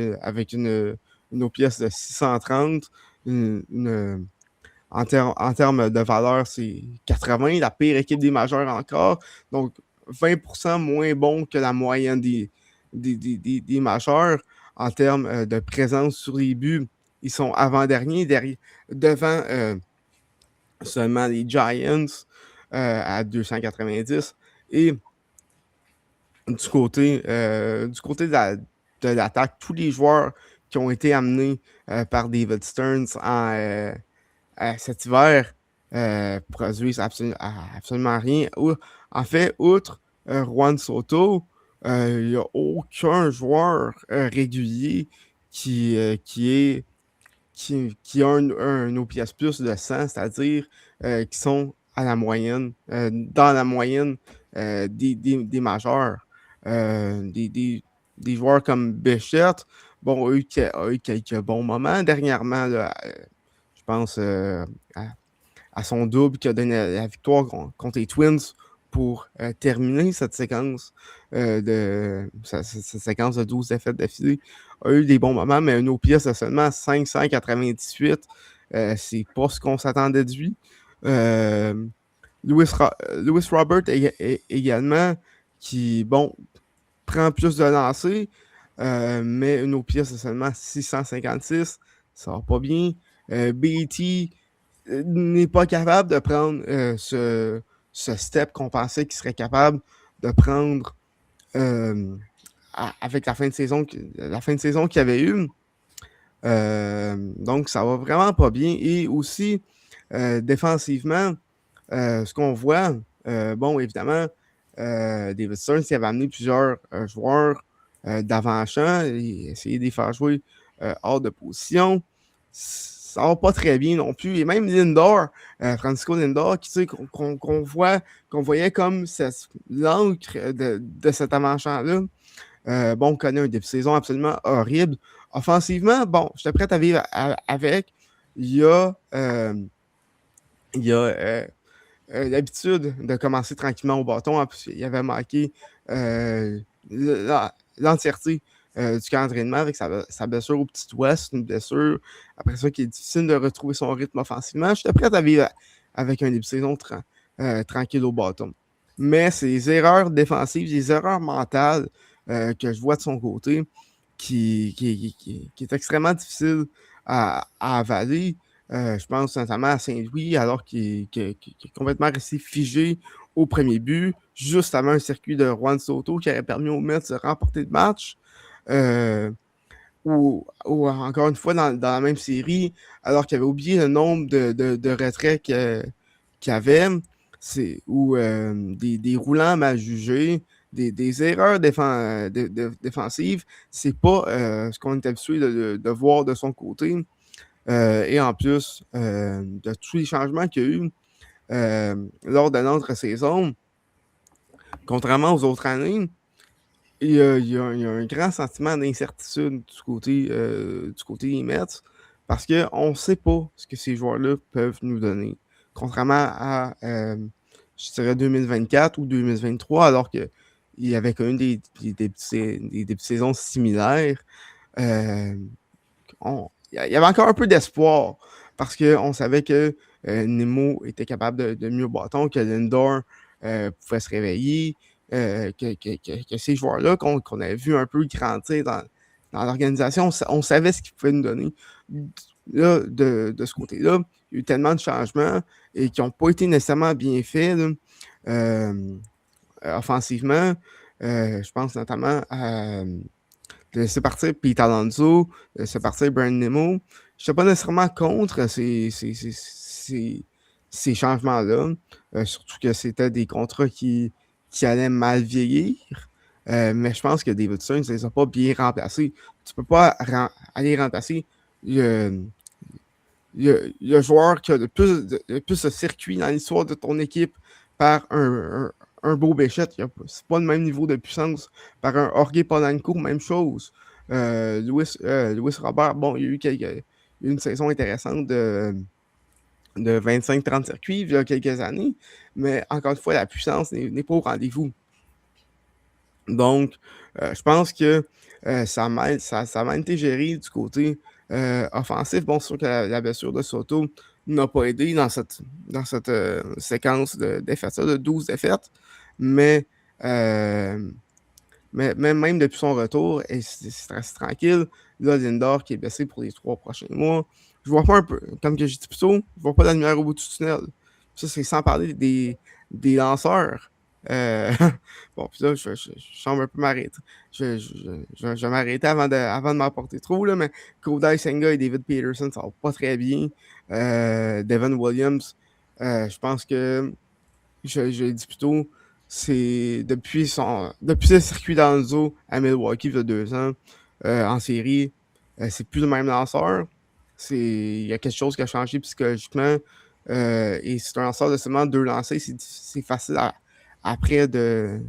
une OPS de 630. En termes de valeur, c'est 80, la pire équipe des majeurs encore. Donc, 20% moins bon que la moyenne des majeurs. En termes de présence sur les buts, ils sont avant-derniers, devant seulement les Giants à 290. Et du côté de l'attaque, tous les joueurs qui ont été amenés par David Stearns cet hiver produisent absolument rien. En fait, outre Juan Soto, il n'y a aucun joueur régulier qui a un OPS plus de 100, c'est-à-dire qui sont à la moyenne, dans la moyenne des majeurs. Des joueurs comme Bichette, bon, a eu quelques bons moments dernièrement, là, je pense à son double qui a donné la victoire contre les Twins pour terminer cette séquence de 12 défaites d'affilée. A eu des bons moments, mais un OPS de seulement 598. C'est pas ce qu'on s'attendait de lui. Lewis Robert également, qui, bon, prend plus de lancers, mais une OPS de seulement 656. Ça va pas bien. BT n'est pas capable de prendre ce step qu'on pensait qu'il serait capable de prendre avec la fin de saison qu'il avait eue. Donc, ça va vraiment pas bien. Et aussi, défensivement, ce qu'on voit, bon, évidemment, David Stearns avait amené plusieurs joueurs d'avant-champ et essayé de les faire jouer hors de position. Ça va pas très bien non plus. Et même Lindor, Francisco Lindor, qu'on voyait comme l'encre de cet avant-champ-là. Bon, on connaît un début de saison absolument horrible. Offensivement, bon, j'étais prêt à vivre avec. Il y a l'habitude de commencer tranquillement au bâton. En plus, il avait manqué l'entièreté du camp d'entraînement avec sa blessure au petit ouest, une blessure après ça qui est difficile de retrouver son rythme offensivement. J'étais prêt à vivre avec un début de saison tranquille au bâton. Mais c'est les erreurs défensives, les erreurs mentales que je vois de son côté qui est extrêmement difficile à avaler. Je pense notamment à Saint-Louis, alors qu'il est complètement resté figé au premier but, juste avant un circuit de Juan Soto qui aurait permis aux Mets de remporter le match. Ou encore une fois, dans la même série, alors qu'il avait oublié le nombre de retraits qu'il avait, ou des roulants mal jugés, des erreurs défensives, c'est pas ce qu'on est habitué de voir de son côté. Et en plus de tous les changements qu'il y a eu lors de notre saison, contrairement aux autres années, il y a un grand sentiment d'incertitude du côté des Mets parce qu'on ne sait pas ce que ces joueurs-là peuvent nous donner. Contrairement à, je dirais, 2024 ou 2023, alors qu'il y avait quand même des débuts de saison similaires. Il y avait encore un peu d'espoir parce qu'on savait que Nemo était capable de mieux au bâton, que Lindor pouvait se réveiller, que ces joueurs-là qu'on avait vu un peu grandir dans l'organisation, on savait ce qu'ils pouvaient nous donner. Là, de ce côté-là, il y a eu tellement de changements et qui n'ont pas été nécessairement bien faits offensivement. Je pense notamment à de laisser partir Pete Alonso, de laisser partir Brandon Nemo. j'étais pas nécessairement contre ces changements-là. Surtout que c'était des contrats qui allaient mal vieillir. Mais je pense que David Stern ne les a pas bien remplacés. Tu peux pas aller remplacer le joueur qui a le plus de circuit dans l'histoire de ton équipe par un Beau Bichette. C'est pas le même niveau de puissance. Par un Jorge Polanco, même chose. Louis Robert, bon, il y a eu une saison intéressante de 25-30 circuits il y a quelques années, mais encore une fois, la puissance n'est pas au rendez-vous. Donc, je pense que ça m'a été géré du côté offensif. Bon, c'est sûr que la blessure de Soto n'a pas aidé dans cette séquence de défaites, de 12 défaites, mais même depuis son retour, c'est assez tranquille. Là, Lindor qui est blessé pour les 3 prochains mois. Je vois pas un peu, comme que j'ai dit plus tôt, je vois pas la lumière au bout du tunnel. Ça, c'est sans parler des lanceurs. Bon, puis là, je semble un peu m'arrêter. Je vais m'arrêter avant de m'apporter trop, là, mais Kodai Senga et David Peterson, ça va pas très bien. Devin Williams, je pense que, je l'ai dit plus tôt, c'est depuis le circuit d'Alonso à Milwaukee il y a 2 ans, en série, c'est plus le même lanceur. Il y a quelque chose qui a changé psychologiquement. Et c'est un lanceur de seulement 2 lancers. C'est facile après de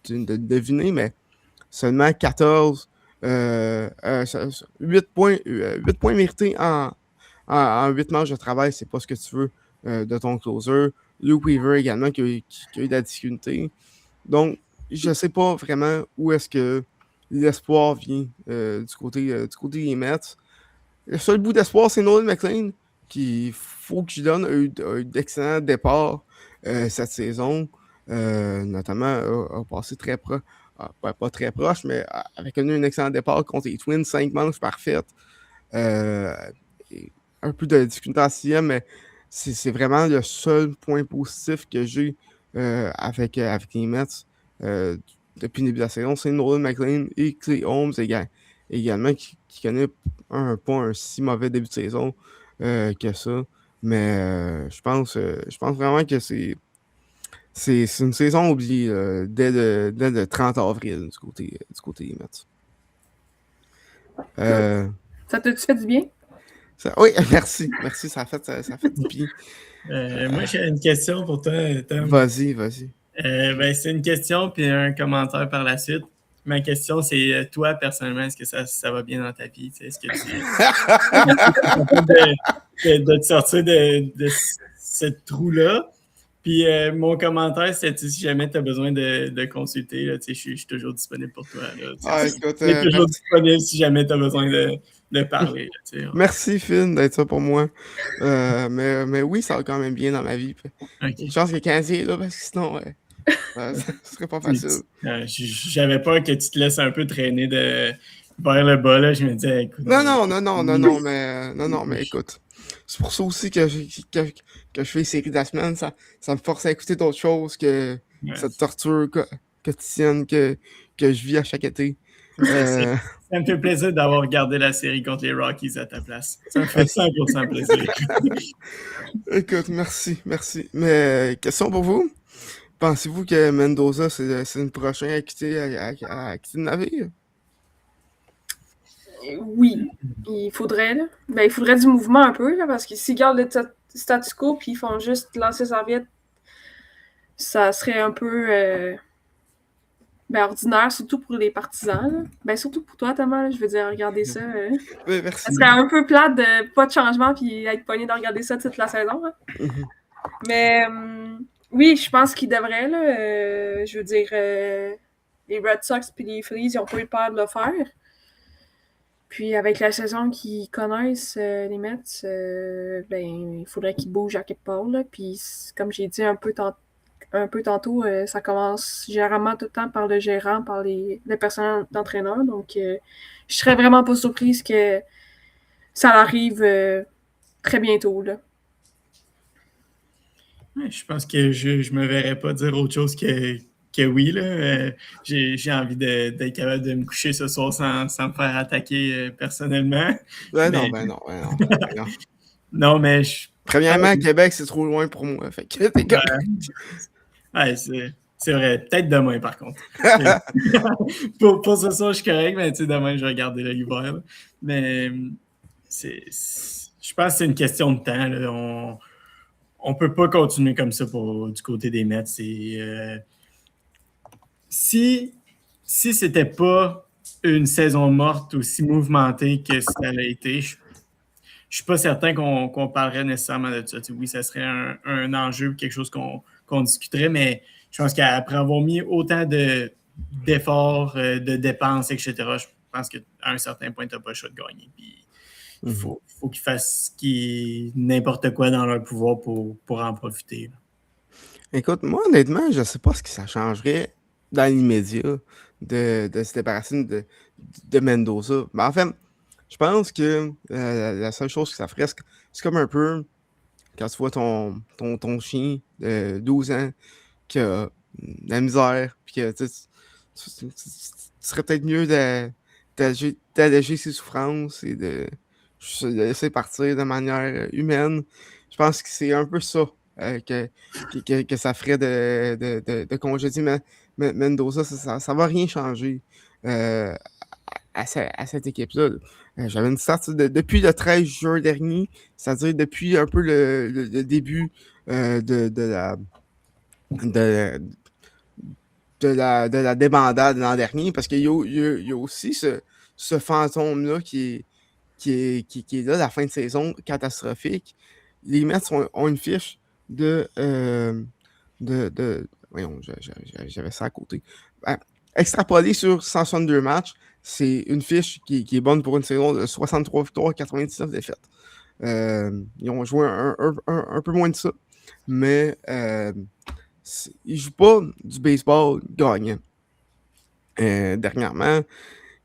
deviner, mais seulement 14, 8 points mérités en 8 matchs de travail. C'est pas ce que tu veux de ton closer. Luke Weaver également qui a eu de la difficulté. Donc, je ne sais pas vraiment où est-ce que l'espoir vient du côté des Mets. Le seul bout d'espoir, c'est Nolan McLean, qui, faut que je donne, a eu d'excellents départs cette saison. Notamment, a passé très proche, pas très proche, mais avec un excellent départ contre les Twins, 5 manches parfaites. Un peu de difficulté en 6e, mais c'est vraiment le seul point positif que j'ai avec les Mets depuis le début de la saison. C'est Nolan McLean et Clay Holmes également qui connaît pas un si mauvais début de saison que ça. Mais je pense vraiment que c'est une saison oubliée dès le 30 avril du côté des Mets.
Ça t'a-tu fait du bien?
Oui, merci, ça a fait du bien.
Moi, j'ai une question pour toi, Tom.
Vas-y.
C'est une question puis un commentaire par la suite. Ma question, c'est toi, personnellement, est-ce que ça va bien dans ta vie? Est-ce que tu es de te sortir de ce trou-là? Puis mon commentaire, c'est si jamais tu as besoin de consulter, là, je suis toujours disponible pour toi. Je suis toujours disponible si jamais tu as besoin de parler. Là,
merci, Finn, d'être ça pour moi. Mais oui, ça va quand même bien dans ma vie. Okay. Une chance que Canadien est là, parce que sinon, ce serait pas facile.
J'avais peur que tu te laisses un peu traîner vers le bas. Là. Je me disais, écoute.
Non, mais écoute. C'est pour ça aussi que je fais les séries de la semaine. Ça me force à écouter d'autres choses que cette torture quotidienne que je vis à chaque été.
Ça me fait plaisir d'avoir regardé la série contre les Rockies à ta place. Ça me fait 100% plaisir.
Écoute, merci. Mais question pour vous. Pensez-vous que Mendoza, c'est le prochain à quitter le navire?
Oui, il faudrait. Là. Il faudrait du mouvement un peu, là, parce que s'ils gardent le statu quo et ils font juste lancer serviette, ça serait un peu ordinaire, surtout pour les partisans. Surtout pour toi, Thomas, je veux dire, regarder ça.
Oui, merci.
Ça serait un peu plate de pas de changement puis être pogné de regarder ça toute la saison. Hein. Mais oui, je pense qu'ils devraient. Là, je veux dire, les Red Sox et les Phillies, ils n'ont pas eu peur de le faire. Puis avec la saison qu'ils connaissent, les Mets, il faudrait qu'ils bougent à quelque part. Là. Puis comme j'ai dit un peu tantôt, ça commence généralement tout le temps par le gérant, par le personnel d'entraîneur. Donc je serais vraiment pas surprise que ça arrive très bientôt. Là.
Ouais, je pense que je me verrais pas dire autre chose que que oui. Là, j'ai envie d'être capable de me coucher ce soir sans me faire attaquer personnellement.
Ben
Mais
non.
non, mais
Premièrement, Québec, c'est trop loin pour moi. Fait que t'es correct.
ouais, c'est vrai. Peut-être demain, par contre. Pour ce soir, je suis correct, mais demain, je vais regarder l'hiver. Mais je pense que c'est une question de temps. Là. On peut pas continuer comme ça du côté des Mets. Si c'était pas une saison morte aussi mouvementée que ça a été, je suis pas certain qu'on parlerait nécessairement de ça. Oui, ça serait un enjeu, quelque chose qu'on discuterait, mais je pense qu'après avoir mis autant d'efforts, de dépenses, etc., je pense qu'à un certain point, tu n'as pas le choix de gagner. Puis, il faut qu'ils fassent n'importe quoi dans leur pouvoir pour en profiter. Là.
Écoute, moi, honnêtement, je sais pas ce que ça changerait dans l'immédiat de se débarrasser de Mendoza. Mais en fait, je pense que la seule chose que ça ferait, c'est comme un peu quand tu vois ton chien de 12 ans qui a de la misère, puis que tu serais peut-être mieux d'alléger ses souffrances et de juste le laisser partir de manière humaine. Je pense que c'est un peu ça que ça ferait de congédier Mendoza. Ça va rien changer à cette équipe-là. J'avais une stat depuis le 13 juin dernier, c'est-à-dire depuis un peu le début de la débandade l'an dernier, parce qu'il y a aussi ce fantôme-là qui est là, la fin de saison catastrophique. Les Mets ont une fiche voyons, j'avais ça à côté. Extrapolé sur 162 matchs, c'est une fiche qui est bonne pour une saison de 63 victoires, 99 défaites. Ils ont joué un peu moins de ça, mais ils ne jouent pas du baseball gagnant dernièrement.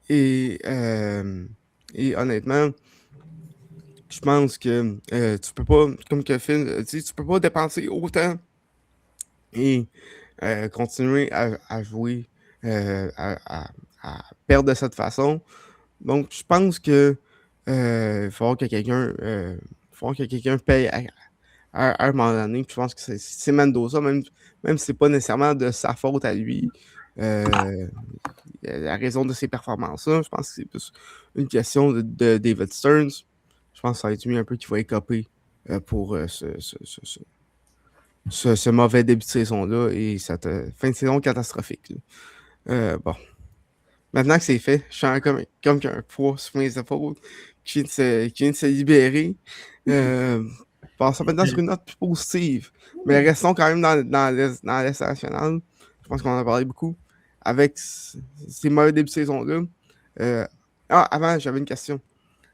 Et honnêtement, je pense que tu peux pas, comme que Phil dit, tu peux pas dépenser autant et continuer à jouer, à perdre de cette façon. Donc, je pense que il va falloir que quelqu'un paye à un moment donné. Puis je pense que c'est Mendoza, même si c'est pas nécessairement de sa faute à lui. La raison de ses performances-là, je pense que c'est plus une question de David Stearns. Je pense que ça va être lui un peu qui va écoper pour ce mauvais début de saison-là et cette fin de saison catastrophique. Bon. Maintenant que c'est fait, je sens comme qu'un poids sur mes épaules qui vient de se libérer. Passons maintenant sur une note plus positive. Mais restons quand même dans l'Est national. Je pense qu'on en a parlé beaucoup. Avec ces mauvais débuts de saison-là. Avant, j'avais une question.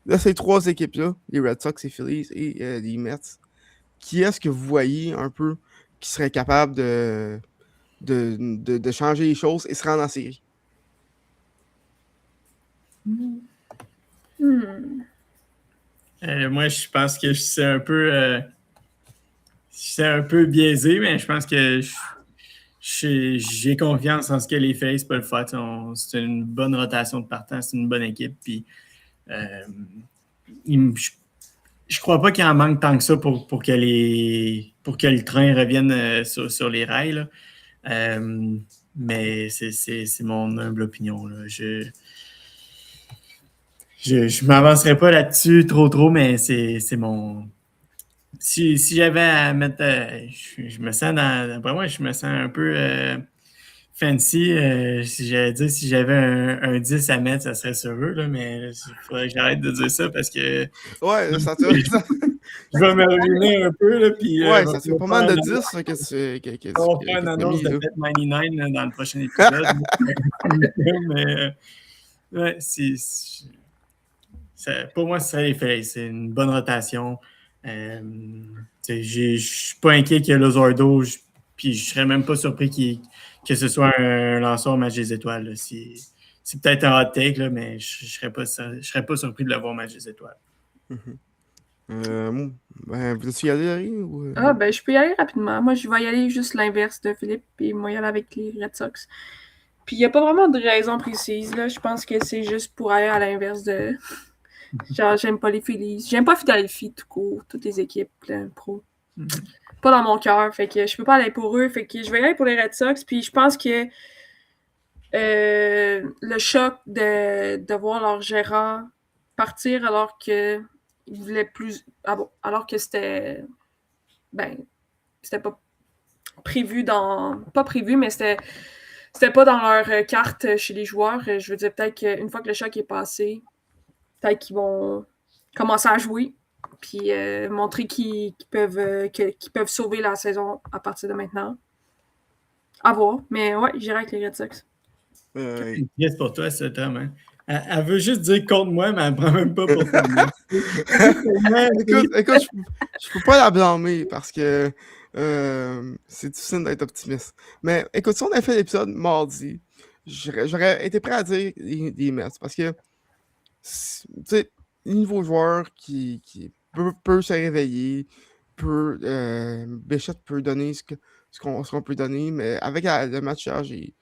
Là, ces trois équipes-là, les Red Sox, les Phillies et les Mets, qui est-ce que vous voyez un peu qui serait capable de changer les choses et se rendre en série?
Moi, je pense que c'est un peu biaisé, mais je pense que j'ai confiance en ce que les Phillies peuvent faire. C'est une bonne rotation de partant, c'est une bonne équipe. Puis, je crois pas qu'il en manque tant que ça pour que le train revienne sur les rails. Là. Mais c'est mon humble opinion. Là. Je m'avancerai pas là-dessus trop, mais c'est mon. Si j'avais à mettre. Je me sens d'après moi, je me sens un peu fancy. Si j'avais un 10 à mettre, ça serait sur eux, là, mais il faudrait que j'arrête de dire ça parce que.
Ouais, ça te
Je vais me ruiner un peu, là, puis...
ouais, ça te fait pas mal de 10,
on va faire une annonce de Bet 99 dans le prochain épisode. Mais, ouais, pour moi, ça serait les Phillies. C'est une bonne rotation. Je suis pas inquiet qu'il y ait Luzardo, puis je serais même pas surpris que ce soit un lanceur au match des étoiles. C'est peut-être un hot take, là, mais je serais pas surpris de le voir au match des étoiles.
Veux-tu y aller, Larry? Ou...
Ah, ben, je peux y aller rapidement. Moi, je vais y aller juste l'inverse de Philippe, puis moi, y aller avec les Red Sox. Puis, il n'y a pas vraiment de raison précise, là. Je pense que c'est juste pour aller à l'inverse de. Genre, j'aime pas les Phillies. J'aime pas Philadelphie, tout court, toutes les équipes, là, pro. Pas dans mon cœur, fait que je peux pas aller pour eux. Fait que je vais y aller pour les Red Sox, puis je pense que le choc de voir leur gérant partir alors que il voulait plus. Ah bon, alors que c'était. Ben, c'était pas prévu dans. Pas prévu, mais c'était pas dans leur carte chez les joueurs. Je veux dire, peut-être qu'une fois que le choc est passé, peut-être qu'ils vont commencer à jouer. Puis montrer qu'ils peuvent sauver la saison à partir de maintenant. À voir. Mais ouais, j'irai avec les Red Sox.
Une pièce pour toi, ça, Tom. Hein? Elle veut juste dire contre moi, mais elle ne prend même pas pour toi.
Écoute, je peux pas la blâmer parce que c'est difficile d'être optimiste. Mais écoute, si on a fait l'épisode mardi, j'aurais été prêt à dire les Mets parce que, tu sais, niveau joueur qui peut se réveiller, Bichette peut donner ce qu'on peut donner, mais avec le match hier, j'ai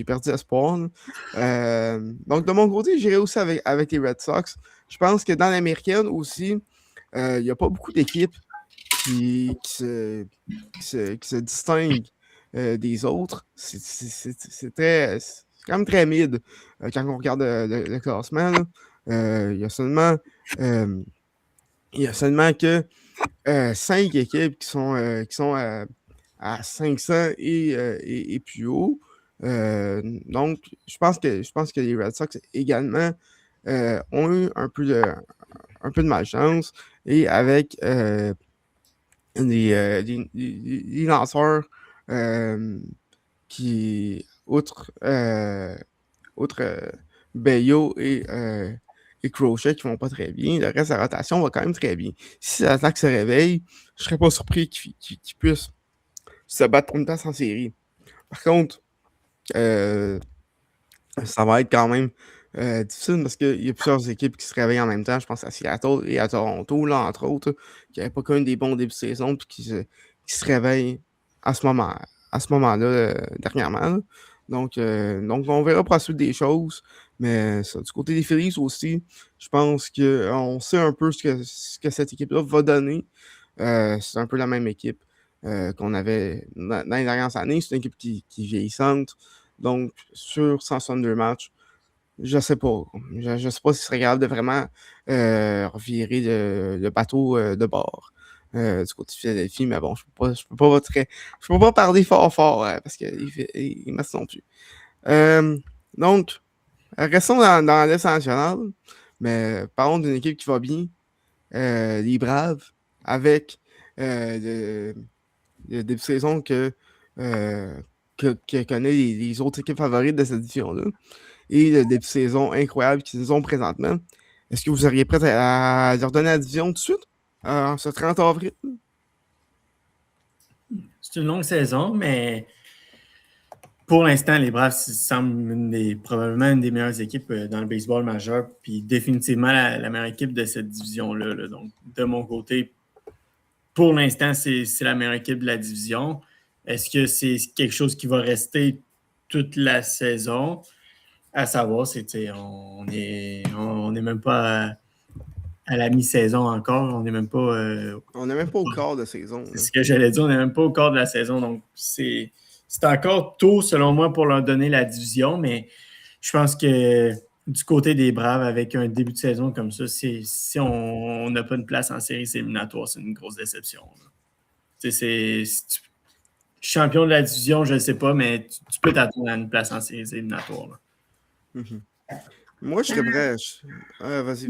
perdu espoir. Donc, de mon côté, j'irai aussi avec les Red Sox. Je pense que dans l'américaine aussi, il n'y a pas beaucoup d'équipes qui se distinguent des autres. C'est quand même très mid quand on regarde le classement. Il y a seulement que 5 équipes qui sont à 500 et plus haut. Donc, je pense que les Red Sox également ont eu un peu de malchance et avec des lanceurs qui, outre Bello et Crochet qui vont pas très bien, le reste de la rotation va quand même très bien. Si l'attaque se réveille, je serais pas surpris qu'ils puissent se battre pour une place en série. Par contre, ça va être quand même difficile parce qu'il y a plusieurs équipes qui se réveillent en même temps. Je pense à Seattle et à Toronto, là, entre autres, qui n'avaient pas connu des bons débuts de saison puis qui se réveillent à ce moment-là, dernièrement. Là. Donc, on verra pour la suite des choses. Mais ça, du côté des Phillies aussi, je pense qu'on sait un peu ce que cette équipe-là va donner. C'est un peu la même équipe qu'on avait dans les dernières années. C'est une équipe qui est vieillissante. Donc, sur 162 matchs, je sais pas. Je sais pas si ce serait capable de vraiment revirer le bateau de bord du côté de Philadelphie, mais bon, je peux pas parler fort parce qu'ils ne sont plus. Donc, restons dans l'Est national, mais parlons d'une équipe qui va bien, les Braves, avec le début de saison que connaît les autres équipes favorites de cette division-là et le début de saison incroyable qu'ils ont présentement. Est-ce que vous seriez prêt à leur donner la division tout de suite, en ce 30 avril?
C'est une longue saison, mais pour l'instant, les Braves semblent probablement une des meilleures équipes dans le baseball majeur, puis définitivement la meilleure équipe de cette division-là. Là. Donc, de mon côté, pour l'instant, c'est la meilleure équipe de la division. Est-ce que c'est quelque chose qui va rester toute la saison? À savoir, on n'est même pas à la mi-saison encore. On n'est même pas...
on n'est même pas au quart de saison.
C'est ce que j'allais dire. On n'est même pas au quart de la saison. Donc, c'est encore tôt, selon moi, pour leur donner la division. Mais je pense que du côté des Braves, avec un début de saison comme ça, si on n'a pas une place en séries éliminatoires, c'est une grosse déception. Champion de la division, je ne sais pas, mais tu peux t'attendre à une place en séries éliminatoires. Là.
Mm-hmm. Moi, je serais prêt. Vas-y.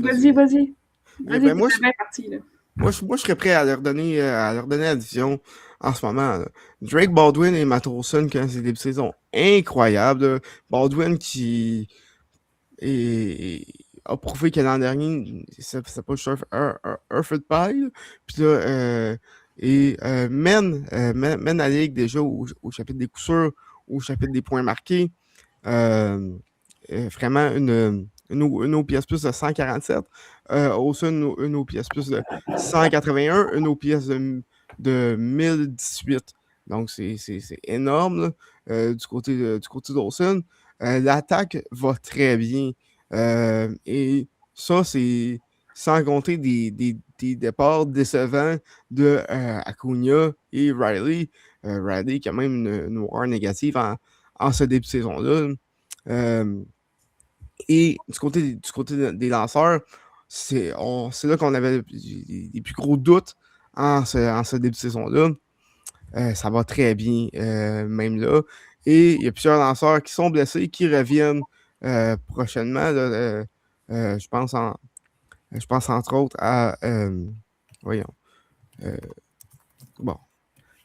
Ben, moi,
je serais prêt à leur donner la division en ce moment. Là. Drake Baldwin et Matt Olson, quand c'est des saisons incroyables. Là. Baldwin qui a prouvé que l'an dernier, c'est pas juste un feu de paille. Puis là, mène la ligue déjà au chapitre des coups sûrs, au chapitre des points marqués. Vraiment une OPS plus de 147. Olsen, une OPS plus de 181. Une OPS de 1018. Donc, c'est énorme là, du côté d'Olsen. L'attaque va très bien. Et ça, c'est sans compter des départs décevants de Acuna et Riley. Riley qui a même une WAR négative en ce début de saison-là. Et du côté des lanceurs, c'est là qu'on avait les plus gros doutes en ce début de saison-là. Ça va très bien, même là. Et il y a plusieurs lanceurs qui sont blessés, qui reviennent prochainement. Là, je pense entre autres à. Voyons. Bon.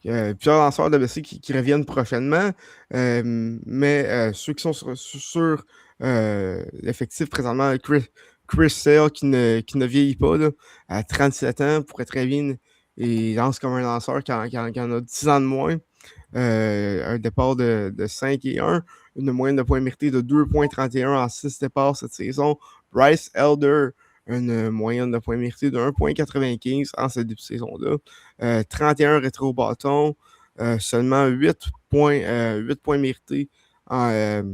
Il y a plusieurs lanceurs de blessés qui reviennent prochainement. Mais ceux qui sont sur l'effectif présentement, Chris Sale qui ne vieillit pas là, à 37 ans, pourrait très bien. Il lance comme un lanceur qui en a 10 ans de moins. Un départ de 5 et 1, une moyenne de points mérités de 2,31 en 6 départs cette saison. Bryce Elder, une moyenne de points mérités de 1,95 en cette début de saison-là. 31 rétro-bâtons, seulement 8 points mérités en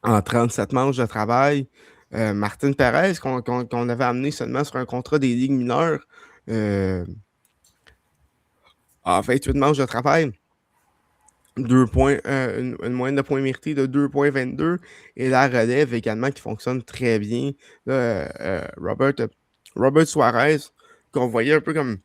37 manches de travail. Martin Perez, qu'on avait amené seulement sur un contrat des ligues mineures, en 28 manches de travail. Une moyenne de points mérités de 2,22 et la relève également qui fonctionne très bien. Là, Robert Suarez, qu'on voyait un peu comme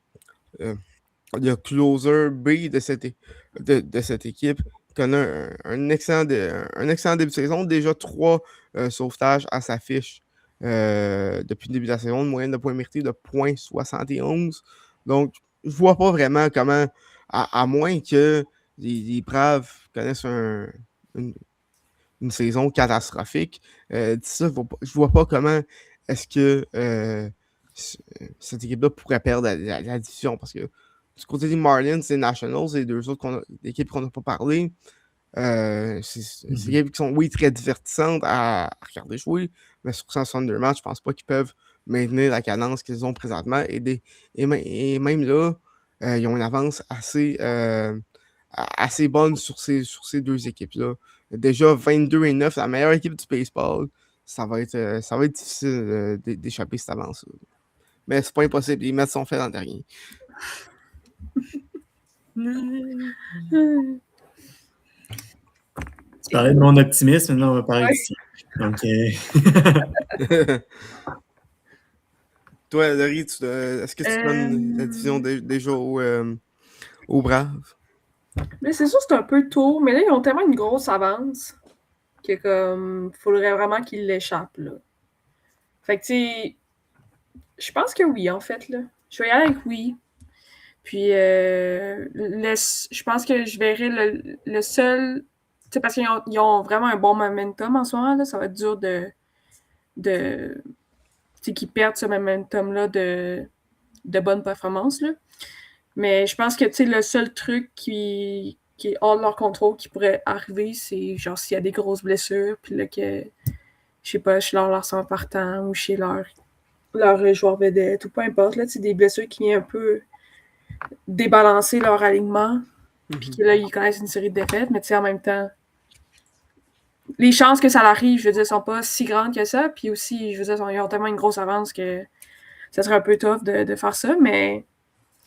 le closer B de cette équipe, connaît un excellent début de saison. Déjà 3 sauvetages à sa fiche depuis le début de la saison, une moyenne de points mérités de 0,71. Donc, je ne vois pas vraiment comment, à moins que les Braves connaissent une saison catastrophique. Ça, je vois pas comment est-ce que cette équipe-là pourrait perdre la division. Parce que du côté des Marlins et des Nationals, les deux autres équipes qu'on n'a pas parlé, c'est des équipes qui sont, oui, très divertissantes à regarder jouer, mais sur 162 matchs, je pense pas qu'ils peuvent maintenir la cadence qu'ils ont présentement. Et même là, ils ont une avance assez bonne sur ces deux équipes-là. Déjà 22-9, la meilleure équipe du baseball, ça va être difficile d'échapper cette avance. Mais c'est pas impossible, les Mets sont faits l'an dernier.
Tu parlais de mon optimisme, maintenant on va parler d'ici. Donc,
toi, Laurie, est-ce que tu donnes la division déjà aux Braves?
Mais c'est sûr, c'est un peu tôt, mais là, ils ont tellement une grosse avance que comme faudrait vraiment qu'ils l'échappent, là. Fait que, tu sais, je pense que oui, en fait, là. Je vais y aller avec oui. Puis, je pense que je verrai le seul... Tu sais, parce qu'ils ont vraiment un bon momentum en ce moment, là. Ça va être dur de tu sais, qu'ils perdent ce momentum-là de bonne performance, là. Mais je pense que, tu sais, le seul truc qui est hors de leur contrôle qui pourrait arriver, c'est genre s'il y a des grosses blessures, puis là que, je sais pas, chez leur centre partant ou chez leur joueur vedette ou peu importe, là, tu sais, des blessures qui viennent un peu débalancer leur alignement, puis que là, ils connaissent une série de défaites, mais tu sais, en même temps, les chances que ça arrive, je veux dire, sont pas si grandes que ça, puis aussi, je veux dire, ils ont tellement une grosse avance que ça serait un peu tough de faire ça, mais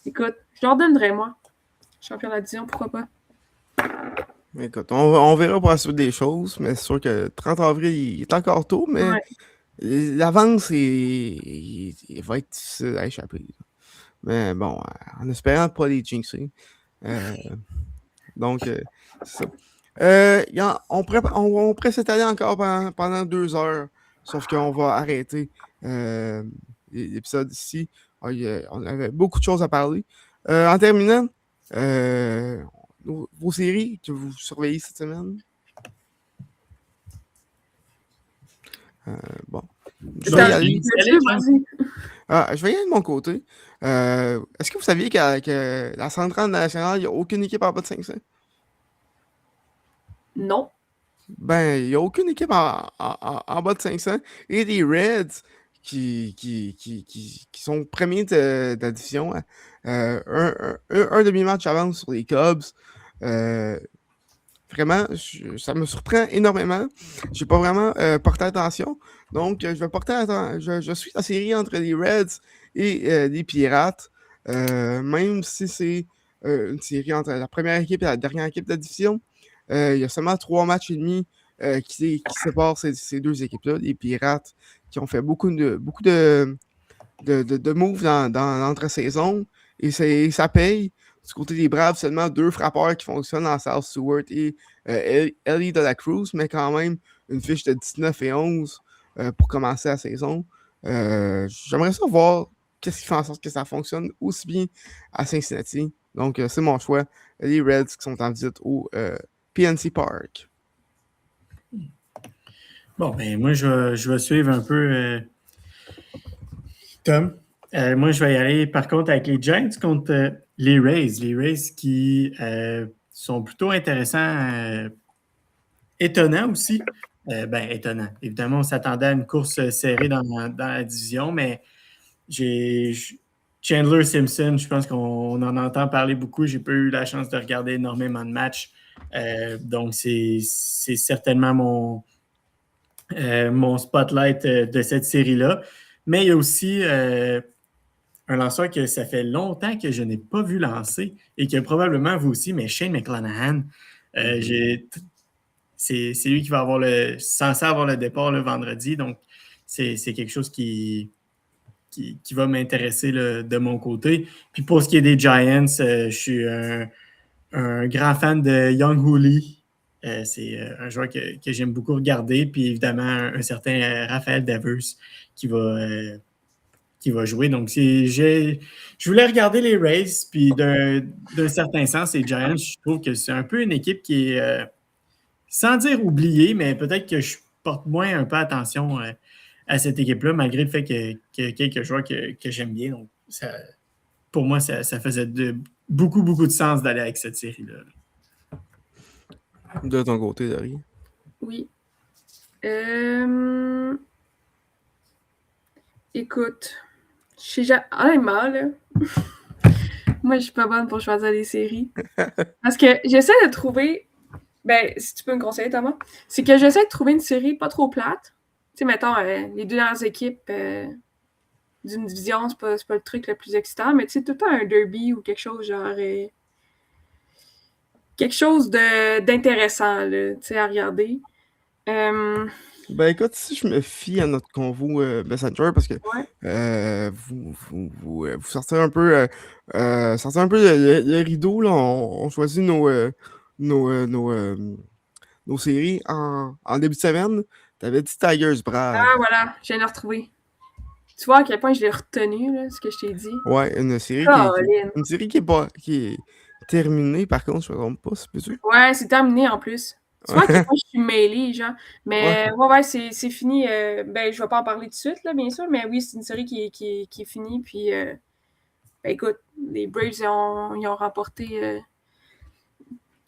écoute, je leur donnerais, moi. Champion de la division, pourquoi pas?
Écoute, on verra pour la suite des choses, mais c'est sûr que le 30 avril, il est encore tôt, mais
Ouais.
l'avance, il va être difficile à échapper. Mais bon, en espérant pas les jinxer. Donc, c'est ça. On pourrait s'étaler encore pendant 2 heures, sauf qu'on va arrêter l'épisode ici. On avait beaucoup de choses à parler. En terminant, vos séries que vous surveillez cette semaine? Bon. Je vais y aller. Je vais y aller de mon côté. Est-ce que vous saviez que la Centrale nationale, il n'y a aucune équipe en bas de 500?
Non.
Ben, il n'y a aucune équipe en bas de 500. Et les Reds qui sont premiers de la division. Un demi-match d'avance sur les Cubs. Vraiment, ça me surprend énormément. Je n'ai pas vraiment porté attention. Donc, je vais porter attention. Je suis la série entre les Reds et les Pirates. Même si c'est une série entre la première équipe et la dernière équipe de la division. Il y a seulement 3 matchs et demi qui séparent ces deux équipes-là. Les Pirates qui ont fait beaucoup de moves dans l'entre-saison. Et ça paye. Du côté des Braves, seulement 2 frappeurs qui fonctionnent en South Stewart et Ellie de la Cruz, mais quand même une fiche de 19 et 11 pour commencer la saison. J'aimerais ça voir qu'est-ce qui fait en sorte que ça fonctionne aussi bien à Cincinnati. Donc, c'est mon choix. Les Reds qui sont en visite au PNC Park.
Bon, ben moi, je vais suivre un peu Tom. Moi, je vais y aller, par contre, avec les Giants contre les Rays. Les Rays qui sont plutôt intéressants, étonnants aussi. Étonnant. Évidemment, on s'attendait à une course serrée dans la division, mais Chandler Simpson, je pense qu'on en entend parler beaucoup. J'ai pas eu la chance de regarder énormément de matchs. Donc, c'est certainement mon spotlight de cette série-là. Mais il y a aussi un lanceur que ça fait longtemps que je n'ai pas vu lancer et que probablement vous aussi, mais Shane McClanahan. C'est lui qui va censé avoir le départ le vendredi. Donc, c'est quelque chose qui va m'intéresser de mon côté. Puis pour ce qui est des Giants, je suis un grand fan de Young Hoo Lee. C'est un joueur que j'aime beaucoup regarder. Puis évidemment, un certain Raphaël Devers qui va jouer. Donc, je voulais regarder les Rays. Puis d'un certain sens, les Giants, je trouve que c'est un peu une équipe qui est, sans dire oubliée, mais peut-être que je porte moins un peu attention à cette équipe-là, malgré le fait qu'il y a quelques joueurs que j'aime bien. Donc, pour moi, ça faisait beaucoup, beaucoup de sens d'aller avec cette série-là.
De ton côté, Laurie?
Oui. Écoute, honnêtement, là, moi, je suis pas bonne pour choisir des séries. Parce que j'essaie de trouver... Ben, si tu peux me conseiller, Thomas, c'est que j'essaie de trouver une série pas trop plate. Tu sais, mettons, les deux dernières équipes d'une division, c'est pas le truc le plus excitant, mais tu sais, tout le temps un derby ou quelque chose genre... quelque chose d'intéressant, là, tu sais, à regarder.
Ben écoute, si je me fie à notre convo Messenger, parce que
Ouais.
vous sortez un peu, le rideau, là, on choisit nos séries en début de semaine. T'avais dit Tigers Braves.
Ah, voilà, je viens de le retrouver. Tu vois à quel point je l'ai retenu, là, ce que je t'ai dit.
Ouais, une série qui est terminée, par contre, je me trompe pas, c'est plus.
Ouais, c'est terminé en plus. Tu vois à quel point je suis mêlée, genre. Mais ouais, c'est fini. Ben, je vais pas en parler tout de suite, là, bien sûr, mais oui, c'est une série qui est finie. Puis, ben, écoute, les Braves, ils ont remporté.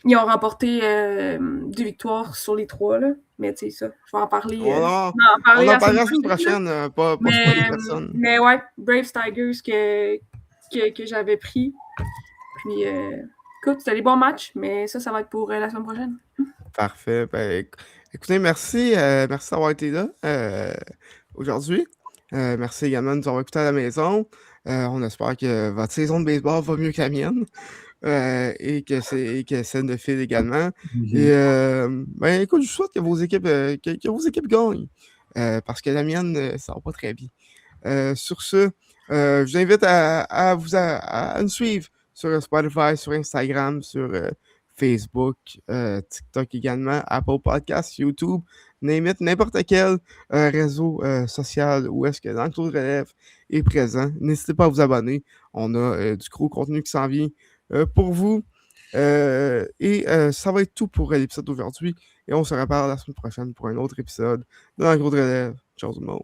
Ils ont remporté 2 victoires sur les 3, là. Mais tu sais, ça, je vais en parler.
On en
la
parlera la semaine prochaine, pas spoiler personne.
Mais ouais, Braves Tigers que j'avais pris. Puis, écoute, c'était des bons matchs, mais ça va être pour la semaine prochaine.
Parfait. Ben, écoutez, merci d'avoir été là aujourd'hui. Merci également de nous avoir écoutés à la maison. On espère que votre saison de baseball va mieux que la mienne. Et que celle de Phil également. Et ben écoute, je souhaite que vos équipes gagnent. Parce que la mienne, ça va pas très bien. Sur ce, je vous invite à nous suivre sur Spotify, sur Instagram, sur Facebook, TikTok également, Apple Podcasts, YouTube, name it, n'importe quel réseau social où est-ce que l'Enclos de relève est présent. N'hésitez pas à vous abonner. On a du gros contenu qui s'en vient pour vous. Et ça va être tout pour l'épisode d'aujourd'hui. Et on se reparle la semaine prochaine pour un autre épisode de l'Enclos de relève. Ciao tout le monde.